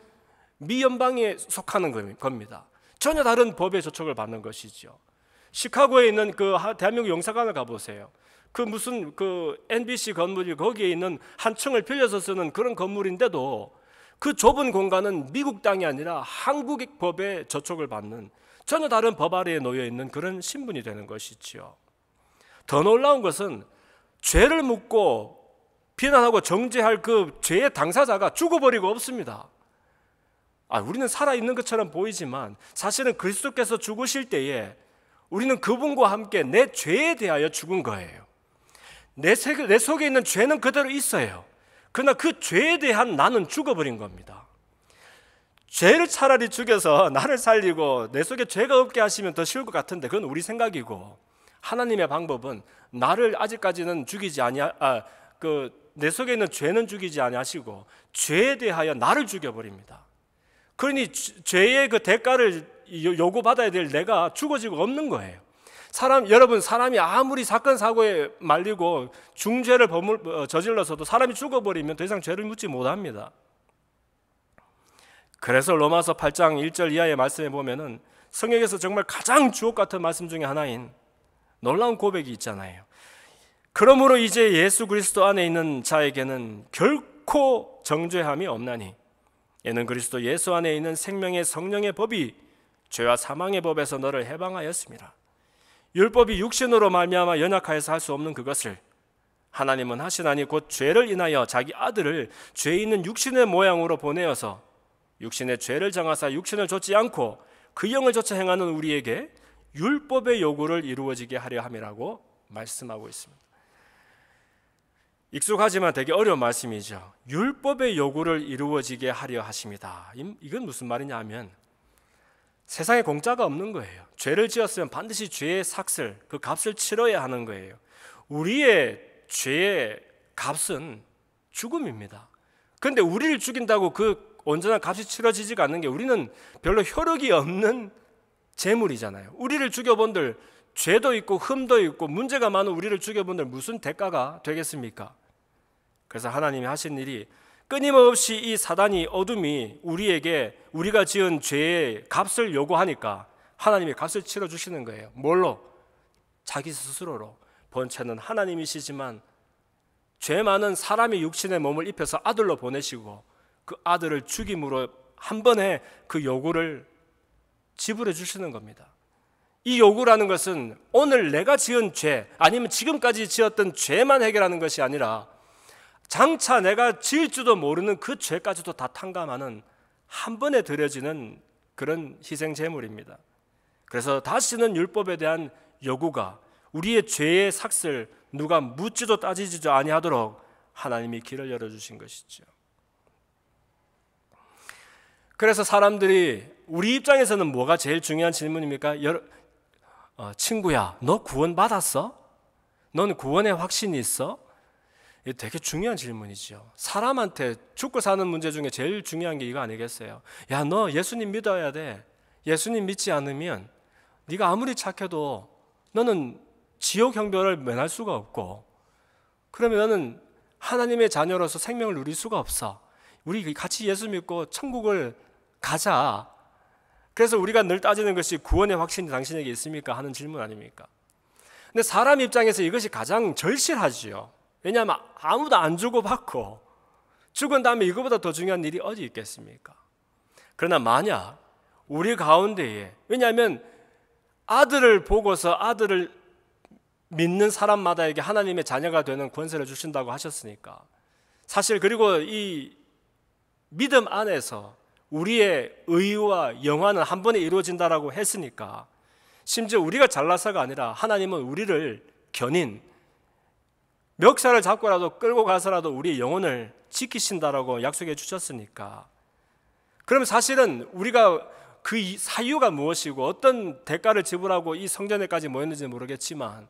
미 연방에 속하는 겁니다. 전혀 다른 법의 저촉을 받는 것이죠. 시카고에 있는 그 대한민국 영사관을 가보세요. 그 무슨 그 NBC 건물이 거기에 있는 한 층을 빌려서 쓰는 그런 건물인데도 그 좁은 공간은 미국 땅이 아니라 한국 법의 저촉을 받는 전혀 다른 법 아래에 놓여 있는 그런 신분이 되는 것이지요. 더 놀라운 것은 죄를 묻고 비난하고 정죄할 그 죄의 당사자가 죽어버리고 없습니다. 우리는 살아있는 것처럼 보이지만 사실은 그리스도께서 죽으실 때에 우리는 그분과 함께 내 죄에 대하여 죽은 거예요. 내 속에 있는 죄는 그대로 있어요. 그러나 그 죄에 대한 나는 죽어버린 겁니다. 죄를 차라리 죽여서 나를 살리고 내 속에 죄가 없게 하시면 더 쉬울 것 같은데 그건 우리 생각이고, 하나님의 방법은 나를 아직까지는 내 속에 있는 죄는 죽이지 아니하시고 죄에 대하여 나를 죽여버립니다. 그러니 죄의 그 대가를 요구받아야 될 내가 죽어지고 없는 거예요. 여러분, 사람이 아무리 사건 사고에 말리고 중죄를 저질러서도 사람이 죽어버리면 더 이상 죄를 묻지 못합니다. 그래서 로마서 8장 1절 이하의 말씀에 보면은 성경에서 정말 가장 주옥 같은 말씀 중에 하나인 놀라운 고백이 있잖아요. 그러므로 이제 예수 그리스도 안에 있는 자에게는 결코 정죄함이 없나니 이는 그리스도 예수 안에 있는 생명의 성령의 법이 죄와 사망의 법에서 너를 해방하였습니다. 율법이 육신으로 말미암아 연약하여서 할 수 없는 그것을 하나님은 하시나니 곧 죄를 인하여 자기 아들을 죄 있는 육신의 모양으로 보내어서 육신의 죄를 정하사 육신을 좇지 않고 그 영을 좇아 행하는 우리에게 율법의 요구를 이루어지게 하려 함이라고 말씀하고 있습니다. 익숙하지만 되게 어려운 말씀이죠. 율법의 요구를 이루어지게 하려 하십니다. 이건 무슨 말이냐 하면 세상에 공짜가 없는 거예요. 죄를 지었으면 반드시 죄의 삭슬, 그 값을 치러야 하는 거예요. 우리의 죄의 값은 죽음입니다. 그런데 우리를 죽인다고 그 온전한 값이 치러지지가 않는 게 우리는 별로 효력이 없는 재물이잖아요. 우리를 죽여본들 죄도 있고 흠도 있고 문제가 많은 우리를 죽여본들 무슨 대가가 되겠습니까? 그래서 하나님이 하신 일이 끊임없이 이 사단이 어둠이 우리에게 우리가 지은 죄의 값을 요구하니까 하나님이 값을 치러주시는 거예요. 뭘로? 자기 스스로로. 본체는 하나님이시지만 죄 많은 사람의 육신의 몸을 입혀서 아들로 보내시고 그 아들을 죽임으로 한 번에 그 요구를 지불해 주시는 겁니다. 이 요구라는 것은 오늘 내가 지은 죄 아니면 지금까지 지었던 죄만 해결하는 것이 아니라 장차 내가 지을 줄도 모르는 그 죄까지도 다 탕감하는 한 번에 드려지는 그런 희생 제물입니다. 그래서 다시는 율법에 대한 요구가 우리의 죄의 삭슬 누가 묻지도 따지지도 아니하도록 하나님이 길을 열어주신 것이죠. 그래서 사람들이 우리 입장에서는 뭐가 제일 중요한 질문입니까? 친구야, 너 구원 받았어? 넌 구원의 확신이 있어? 이게 되게 중요한 질문이죠. 사람한테 죽고 사는 문제 중에 제일 중요한 게 이거 아니겠어요? 야, 너 예수님 믿어야 돼. 예수님 믿지 않으면 네가 아무리 착해도 너는 지옥 형벌을 면할 수가 없고 그러면 너는 하나님의 자녀로서 생명을 누릴 수가 없어. 우리 같이 예수 믿고 천국을 가자. 그래서 우리가 늘 따지는 것이 구원의 확신이 당신에게 있습니까? 하는 질문 아닙니까? 근데 사람 입장에서 이것이 가장 절실하지요. 왜냐하면 아무도 안 주고받고 죽은 다음에 이거보다 더 중요한 일이 어디 있겠습니까? 그러나 만약 우리 가운데에, 왜냐하면 아들을 보고서 아들을 믿는 사람마다에게 하나님의 자녀가 되는 권세를 주신다고 하셨으니까 사실 그리고 이 믿음 안에서 우리의 의와 영화는 한 번에 이루어진다라고 했으니까 심지어 우리가 잘나서가 아니라 하나님은 우리를 견인 멱살을 잡고라도 끌고 가서라도 우리의 영혼을 지키신다라고 약속해 주셨으니까 그러면 사실은 우리가 그 사유가 무엇이고 어떤 대가를 지불하고 이 성전에까지 모였는지 모르겠지만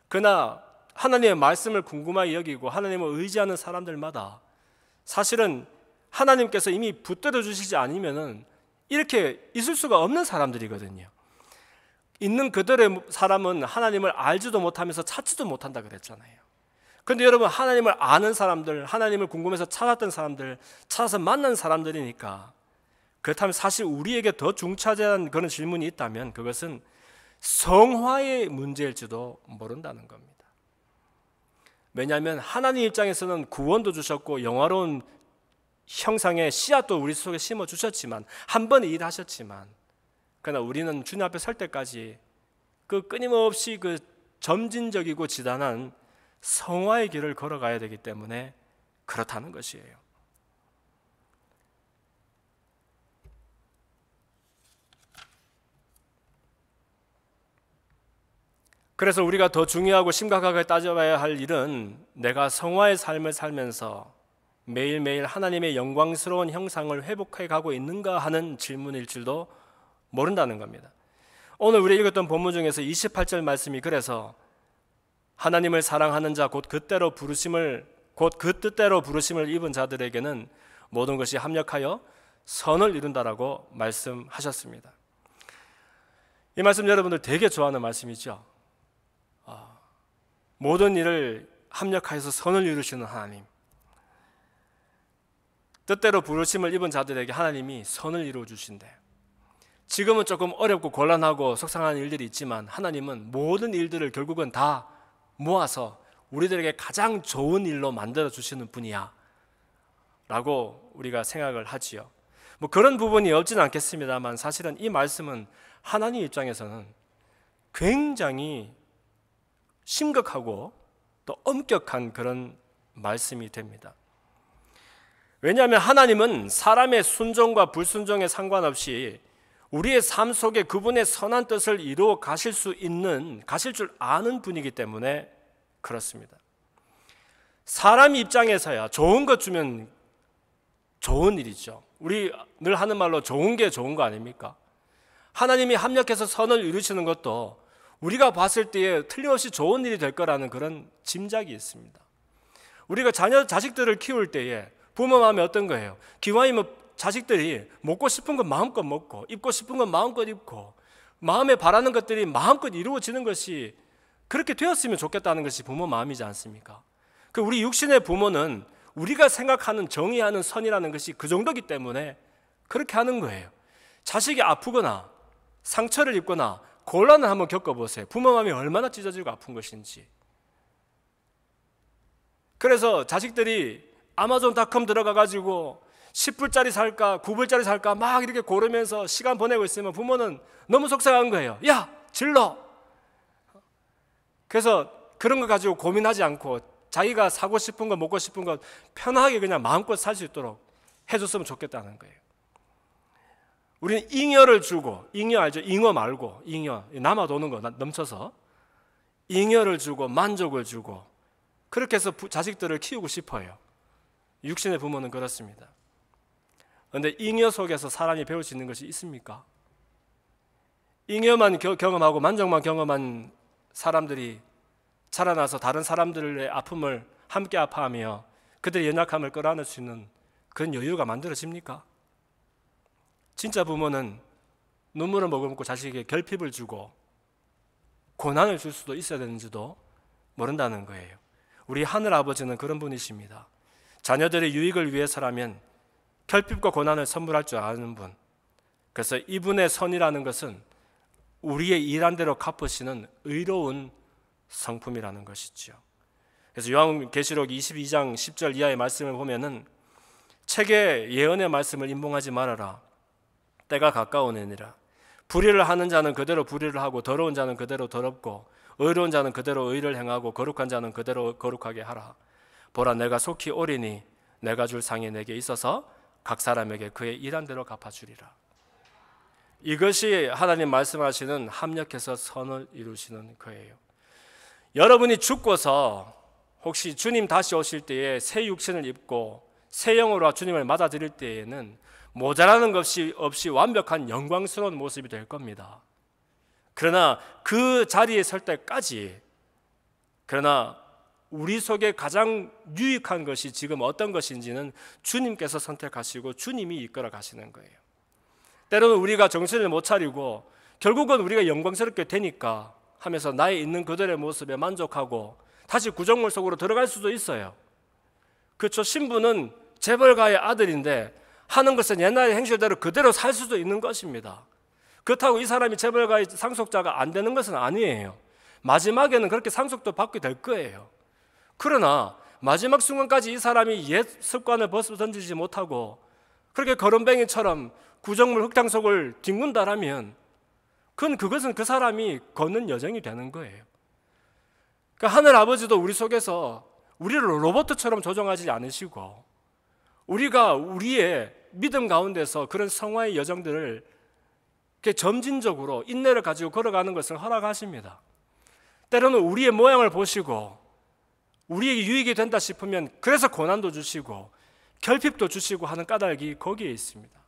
그러나 하나님의 말씀을 궁금하게 여기고 하나님을 의지하는 사람들마다 사실은 하나님께서 이미 붙들어 주시지 않으면은 이렇게 있을 수가 없는 사람들이거든요. 있는 그들의 사람은 하나님을 알지도 못하면서 찾지도 못한다 그랬잖아요. 그런데 여러분 하나님을 아는 사람들, 하나님을 궁금해서 찾았던 사람들, 찾아서 만난 사람들이니까 그렇다면 사실 우리에게 더 중차대한 그런 질문이 있다면 그것은 성화의 문제일지도 모른다는 겁니다. 왜냐하면 하나님 입장에서는 구원도 주셨고 영화로운 형상의 씨앗도 우리 속에 심어주셨지만 한 번에 일하셨지만 그러나 우리는 주님 앞에 설 때까지 그 끊임없이 그 점진적이고 지단한 성화의 길을 걸어가야 되기 때문에 그렇다는 것이에요. 그래서 우리가 더 중요하고 심각하게 따져봐야 할 일은 내가 성화의 삶을 살면서 매일매일 하나님의 영광스러운 형상을 회복해 가고 있는가 하는 질문일 줄도 모른다는 겁니다. 오늘 우리 읽었던 본문 중에서 28절 말씀이 그래서 하나님을 사랑하는 자 곧 그때로 부르심을 곧 그 뜻대로 부르심을 입은 자들에게는 모든 것이 합력하여 선을 이룬다라고 말씀하셨습니다. 이 말씀 여러분들 되게 좋아하는 말씀이죠. 모든 일을 합력하여서 선을 이루시는 하나님, 뜻대로 부르심을 입은 자들에게 하나님이 선을 이루어 주신대. 지금은 조금 어렵고 곤란하고 속상한 일들이 있지만 하나님은 모든 일들을 결국은 다 모아서 우리들에게 가장 좋은 일로 만들어 주시는 분이야 라고 우리가 생각을 하지요. 뭐 그런 부분이 없지는 않겠습니다만 사실은 이 말씀은 하나님 입장에서는 굉장히 심각하고 또 엄격한 그런 말씀이 됩니다. 왜냐하면 하나님은 사람의 순종과 불순종에 상관없이 우리의 삶 속에 그분의 선한 뜻을 이루어 가실 줄 아는 분이기 때문에 그렇습니다. 사람 입장에서야 좋은 것 주면 좋은 일이죠. 우리 늘 하는 말로 좋은 게 좋은 거 아닙니까? 하나님이 합력해서 선을 이루시는 것도 우리가 봤을 때에 틀림없이 좋은 일이 될 거라는 그런 짐작이 있습니다. 우리가 자식들을 키울 때에 부모 마음이 어떤 거예요? 기왕이면 자식들이 먹고 싶은 건 마음껏 먹고 입고 싶은 건 마음껏 입고 마음에 바라는 것들이 마음껏 이루어지는 것이 그렇게 되었으면 좋겠다는 것이 부모 마음이지 않습니까? 우리 육신의 부모는 우리가 생각하는 정의하는 선이라는 것이 그 정도이기 때문에 그렇게 하는 거예요. 자식이 아프거나 상처를 입거나 곤란을 한번 겪어보세요. 부모 마음이 얼마나 찢어지고 아픈 것인지. 그래서 자식들이 아마존닷컴 들어가가지고 10불짜리 살까 9불짜리 살까 막 이렇게 고르면서 시간 보내고 있으면 부모는 너무 속상한 거예요. 야 질러. 그래서 그런 거 가지고 고민하지 않고 자기가 사고 싶은 거 먹고 싶은 거 편하게 그냥 마음껏 살 수 있도록 해줬으면 좋겠다는 거예요. 우리는 잉여를 주고, 잉여 알죠? 잉어 말고 잉여, 남아 도는 거 넘쳐서 잉여를 주고 만족을 주고 그렇게 해서 자식들을 키우고 싶어요. 육신의 부모는 그렇습니다. 그런데 잉여 속에서 사람이 배울 수 있는 것이 있습니까? 잉여만 경험하고 만족만 경험한 사람들이 자라나서 다른 사람들의 아픔을 함께 아파하며 그들의 연약함을 끌어안을 수 있는 그런 여유가 만들어집니까? 진짜 부모는 눈물을 머금고 자식에게 결핍을 주고 고난을 줄 수도 있어야 되는지도 모른다는 거예요. 우리 하늘 아버지는 그런 분이십니다. 자녀들의 유익을 위해서라면 결핍과 고난을 선물할 줄 아는 분. 그래서 이분의 선이라는 것은 우리의 일한 대로 갚으시는 의로운 성품이라는 것이죠. 그래서 요한계시록 22장 10절 이하의 말씀을 보면은 책에 예언의 말씀을 임봉하지 말아라. 때가 가까우니라. 불의를 하는 자는 그대로 불의를 하고 더러운 자는 그대로 더럽고 의로운 자는 그대로 의를 행하고 거룩한 자는 그대로 거룩하게 하라. 보라 내가 속히 오리니 내가 줄 상이 내게 있어서 각 사람에게 그의 일한 대로 갚아주리라. 이것이 하나님 말씀하시는 합력해서 선을 이루시는 거예요. 여러분이 죽고서 혹시 주님 다시 오실 때에 새 육신을 입고 새 영으로 주님을 맞아들일 때에는 모자라는 것이 없이 완벽한 영광스러운 모습이 될 겁니다. 그러나 그 자리에 설 때까지 우리 속에 가장 유익한 것이 지금 어떤 것인지는 주님께서 선택하시고 주님이 이끌어 가시는 거예요. 때로는 우리가 정신을 못 차리고 결국은 우리가 영광스럽게 되니까 하면서 나의 있는 그들의 모습에 만족하고 다시 구정물 속으로 들어갈 수도 있어요. 그렇죠. 신부는 재벌가의 아들인데 하는 것은 옛날의 행실대로 그대로 살 수도 있는 것입니다. 그렇다고 이 사람이 재벌가의 상속자가 안 되는 것은 아니에요. 마지막에는 그렇게 상속도 받게 될 거예요. 그러나 마지막 순간까지 이 사람이 옛 습관을 벗어 던지지 못하고 그렇게 거름뱅이처럼 구정물 흙탕 속을 뒹군다라면 그것은 그 사람이 걷는 여정이 되는 거예요. 그러니까 하늘 아버지도 우리 속에서 우리를 로봇처럼 조종하지 않으시고 우리가 우리의 믿음 가운데서 그런 성화의 여정들을 점진적으로 인내를 가지고 걸어가는 것을 허락하십니다. 때로는 우리의 모양을 보시고 우리에게 유익이 된다 싶으면 그래서 고난도 주시고 결핍도 주시고 하는 까닭이 거기에 있습니다.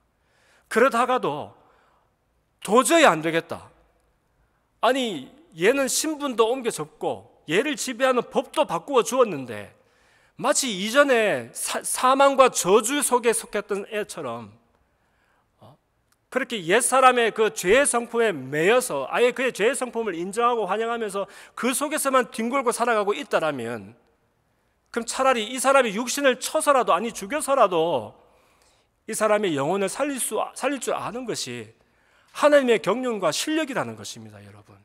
그러다가도 도저히 안 되겠다. 아니 얘는 신분도 옮겨 접고 얘를 지배하는 법도 바꾸어 주었는데 마치 이전에 사망과 저주 속에 속했던 애처럼 그렇게 옛사람의 그 죄의 성품에 매여서 아예 그의 죄의 성품을 인정하고 환영하면서 그 속에서만 뒹굴고 살아가고 있다라면, 그럼 차라리 이 사람이 육신을 쳐서라도, 아니 죽여서라도 이 사람의 영혼을 살릴 줄 아는 것이 하나님의 경륜과 실력이라는 것입니다. 여러분,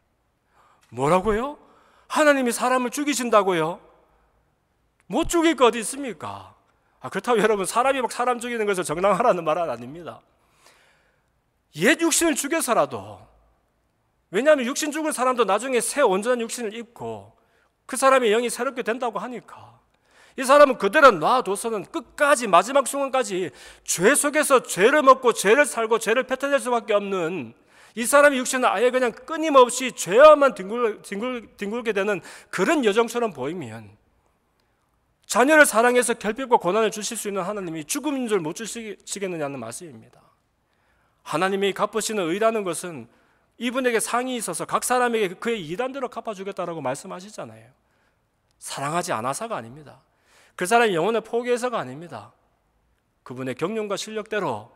뭐라고요? 하나님이 사람을 죽이신다고요? 못 죽일 거 어디 있습니까? 그렇다고 여러분, 사람이 막 사람 죽이는 것을 정당화라는 말은 아닙니다. 옛 육신을 죽여서라도, 왜냐하면 육신 죽을 사람도 나중에 새 온전한 육신을 입고 그 사람의 영이 새롭게 된다고 하니까, 이 사람은 그대로 놔둬서는 끝까지 마지막 순간까지 죄 속에서 죄를 먹고 죄를 살고 죄를 뱉어낼 수밖에 없는 이 사람의 육신은 아예 그냥 끊임없이 죄와만 뒹굴게 되는 그런 여정처럼 보이면, 자녀를 사랑해서 결핍과 고난을 주실 수 있는 하나님이 죽음인 줄 못 주시겠느냐는 말씀입니다. 하나님이 갚으시는 의라는 것은 이분에게 상이 있어서 각 사람에게 그의 이단대로 갚아주겠다라고 말씀하시잖아요. 사랑하지 않아서가 아닙니다. 그 사람의 영혼을 포기해서가 아닙니다. 그분의 경륜과 실력대로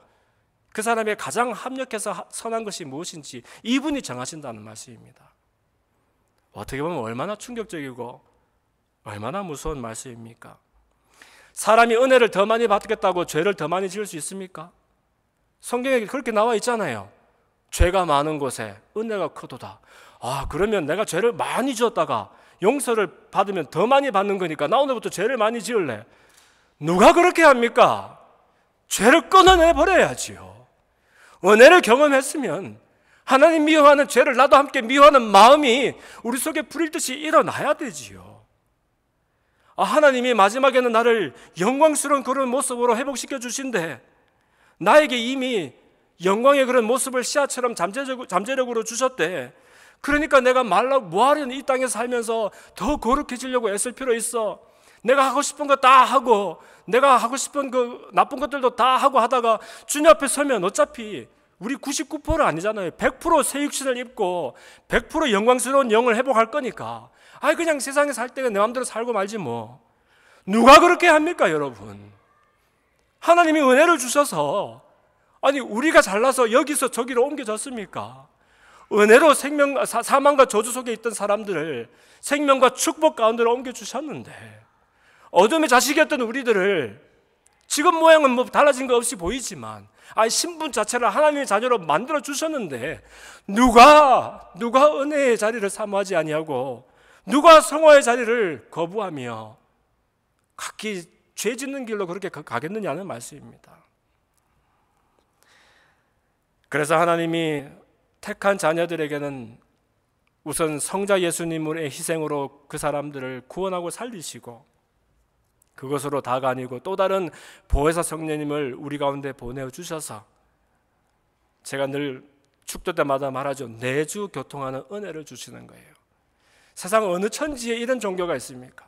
그 사람의 가장 합력해서 선한 것이 무엇인지 이분이 정하신다는 말씀입니다. 어떻게 보면 얼마나 충격적이고 얼마나 무서운 말씀입니까? 사람이 은혜를 더 많이 받겠다고 죄를 더 많이 지을 수 있습니까? 성경에 그렇게 나와 있잖아요. 죄가 많은 곳에 은혜가 크도다. 그러면 내가 죄를 많이 지었다가 용서를 받으면 더 많이 받는 거니까 나 오늘부터 죄를 많이 지을래. 누가 그렇게 합니까? 죄를 끊어내 버려야지요. 은혜를 경험했으면 하나님 미워하는 죄를 나도 함께 미워하는 마음이 우리 속에 불일 듯이 일어나야 되지요. 하나님이 마지막에는 나를 영광스러운 그런 모습으로 회복시켜 주신대. 나에게 이미 영광의 그런 모습을 씨앗처럼 잠재력으로 주셨대. 그러니까 내가 뭐하려는 이 땅에 살면서 더 거룩해지려고 애쓸 필요 있어. 내가 하고 싶은 거 다 하고 내가 하고 싶은 그 나쁜 것들도 다 하고 하다가 주님 앞에 서면 어차피 우리 99% 아니잖아요. 100% 새 육신을 입고 100% 영광스러운 영을 회복할 거니까 그냥 세상에 살 때는 내 마음대로 살고 말지 뭐. 누가 그렇게 합니까 여러분? 하나님이 은혜를 주셔서 우리가 잘나서 여기서 저기로 옮겨졌습니까? 은혜로 사망과 저주 속에 있던 사람들을 생명과 축복 가운데로 옮겨주셨는데, 어둠의 자식이었던 우리들을 지금 모양은 뭐 달라진 거 없이 보이지만 신분 자체를 하나님의 자녀로 만들어 주셨는데, 누가 은혜의 자리를 사모하지 아니하고 누가 성화의 자리를 거부하며 각기 죄 짓는 길로 그렇게 가겠느냐는 말씀입니다. 그래서 하나님이 택한 자녀들에게는 우선 성자 예수님의 희생으로 그 사람들을 구원하고 살리시고, 그것으로 다가 아니고 또 다른 보혜사 성령님을 우리 가운데 보내주셔서, 제가 늘 축도 때마다 말하죠. 내주 교통하는 은혜를 주시는 거예요. 세상 어느 천지에 이런 종교가 있습니까?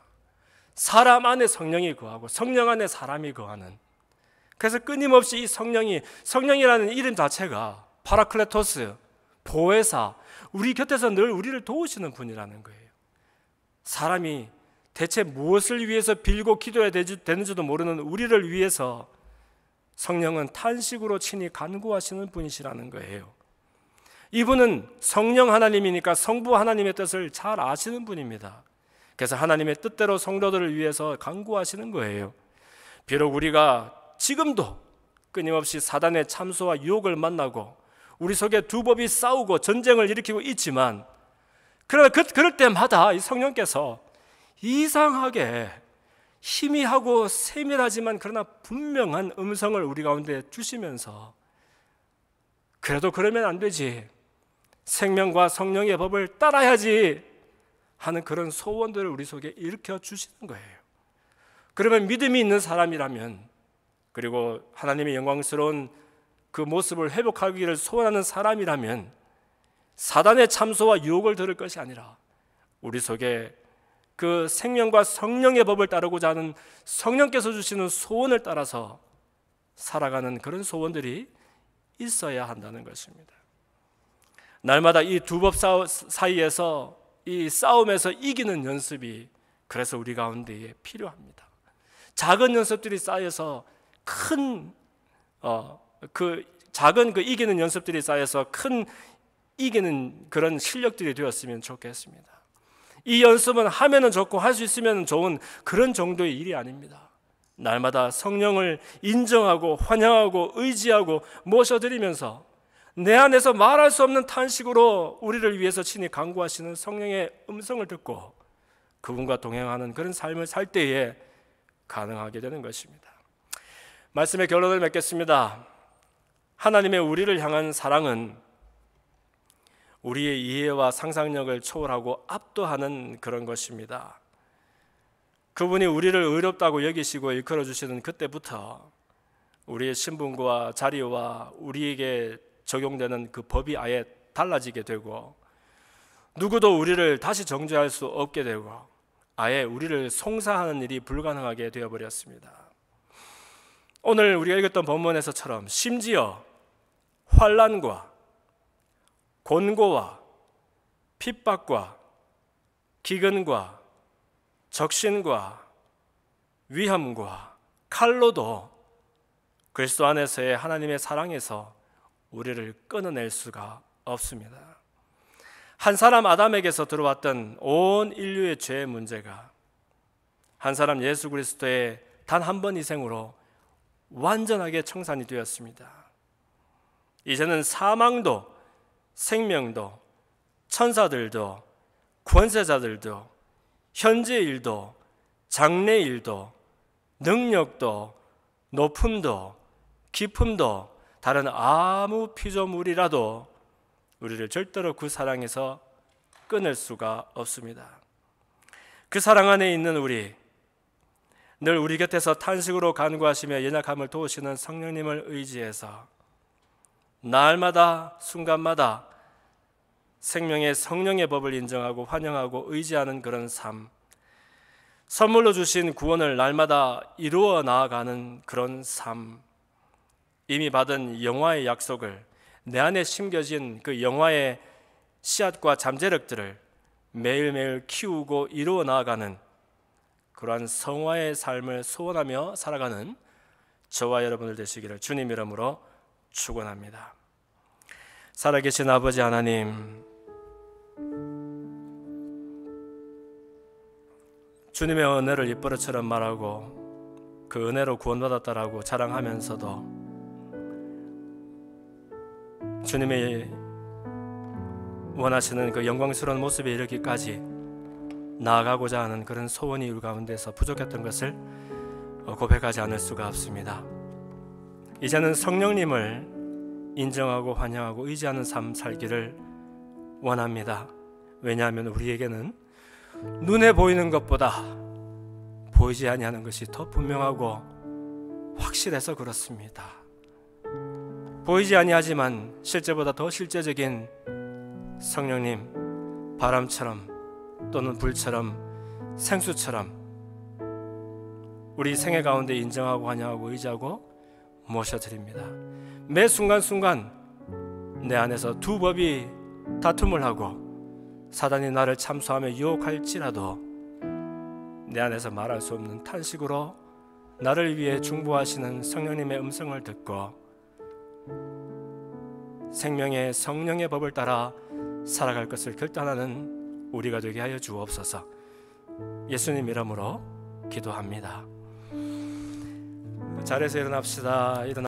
사람 안에 성령이 거하고 성령 안에 사람이 거하는. 그래서 끊임없이 이 성령이라는 이름 자체가 파라클레토스, 보혜사, 우리 곁에서 늘 우리를 도우시는 분이라는 거예요. 사람이 대체 무엇을 위해서 빌고 기도해야 되는지도 모르는 우리를 위해서 성령은 탄식으로 친히 간구하시는 분이시라는 거예요. 이분은 성령 하나님이니까 성부 하나님의 뜻을 잘 아시는 분입니다. 그래서 하나님의 뜻대로 성도들을 위해서 간구하시는 거예요. 비록 우리가 지금도 끊임없이 사단의 참소와 유혹을 만나고 우리 속에 두 법이 싸우고 전쟁을 일으키고 있지만, 그러나 그럴 때마다 이 성령께서 이상하게 희미하고 세밀하지만 그러나 분명한 음성을 우리 가운데 주시면서, 그래도 그러면 안 되지, 생명과 성령의 법을 따라야지 하는 그런 소원들을 우리 속에 일으켜 주시는 거예요. 그러면 믿음이 있는 사람이라면, 그리고 하나님의 영광스러운 그 모습을 회복하기를 소원하는 사람이라면 사단의 참소와 유혹을 들을 것이 아니라 우리 속에 그 생명과 성령의 법을 따르고자 하는 성령께서 주시는 소원을 따라서 살아가는 그런 소원들이 있어야 한다는 것입니다. 날마다 이 두 법 사이에서 이 싸움에서 이기는 연습이 그래서 우리 가운데에 필요합니다. 작은 연습들이 쌓여서 작은 이기는 연습들이 쌓여서 큰 이기는 그런 실력들이 되었으면 좋겠습니다. 이 연습은 하면은 좋고 할 수 있으면 좋은 그런 정도의 일이 아닙니다. 날마다 성령을 인정하고 환영하고 의지하고 모셔드리면서 내 안에서 말할 수 없는 탄식으로 우리를 위해서 친히 간구하시는 성령의 음성을 듣고 그분과 동행하는 그런 삶을 살 때에 가능하게 되는 것입니다. 말씀의 결론을 맺겠습니다. 하나님의 우리를 향한 사랑은 우리의 이해와 상상력을 초월하고 압도하는 그런 것입니다. 그분이 우리를 의롭다고 여기시고 일컬어 주시는 그때부터 우리의 신분과 자리와 우리에게 적용되는 그 법이 아예 달라지게 되고 누구도 우리를 다시 정죄할 수 없게 되고 아예 우리를 송사하는 일이 불가능하게 되어버렸습니다. 오늘 우리가 읽었던 본문에서처럼 심지어 환난과 곤고와 핍박과 기근과 적신과 위험과 칼로도 그리스도 안에서의 하나님의 사랑에서 우리를 끊어낼 수가 없습니다. 한 사람 아담에게서 들어왔던 온 인류의 죄의 문제가 한 사람 예수 그리스도의 단 한 번 희생으로 완전하게 청산이 되었습니다. 이제는 사망도 생명도 천사들도 권세자들도 현재 일도 장래 일도 능력도 높음도 깊음도 다른 아무 피조물이라도 우리를 절대로 그 사랑에서 끊을 수가 없습니다. 그 사랑 안에 있는 우리, 늘 우리 곁에서 탄식으로 간구하시며 연약함을 도우시는 성령님을 의지해서 날마다 순간마다 생명의 성령의 법을 인정하고 환영하고 의지하는 그런 삶, 선물로 주신 구원을 날마다 이루어 나아가는 그런 삶, 이미 받은 영화의 약속을 내 안에 심겨진 그 영화의 씨앗과 잠재력들을 매일매일 키우고 이루어 나아가는 그러한 성화의 삶을 소원하며 살아가는 저와 여러분들 되시기를 주님 이름으로 축원합니다. 살아계신 아버지 하나님, 주님의 은혜를 입버릇처럼 말하고 그 은혜로 구원받았다라고 자랑하면서도 주님의 원하시는 그 영광스러운 모습에 이르기까지 나아가고자 하는 그런 소원이 우리 가운데서 부족했던 것을 고백하지 않을 수가 없습니다. 이제는 성령님을 인정하고 환영하고 의지하는 삶 살기를 원합니다. 왜냐하면 우리에게는 눈에 보이는 것보다 보이지 아니하는 것이 더 분명하고 확실해서 그렇습니다. 보이지 아니하지만 실제보다 더 실제적인 성령님, 바람처럼 또는 불처럼 생수처럼 우리 생애 가운데 인정하고 환영하고 의지하고 모셔드립니다. 매 순간순간 내 안에서 두 법이 다툼을 하고 사단이 나를 참소하며 유혹할지라도 내 안에서 말할 수 없는 탄식으로 나를 위해 중보하시는 성령님의 음성을 듣고 생명의 성령의 법을 따라 살아갈 것을 결단하는 우리가 되게 하여 주옵소서. 예수님 이름으로 기도합니다. 자리에서 일어납시다.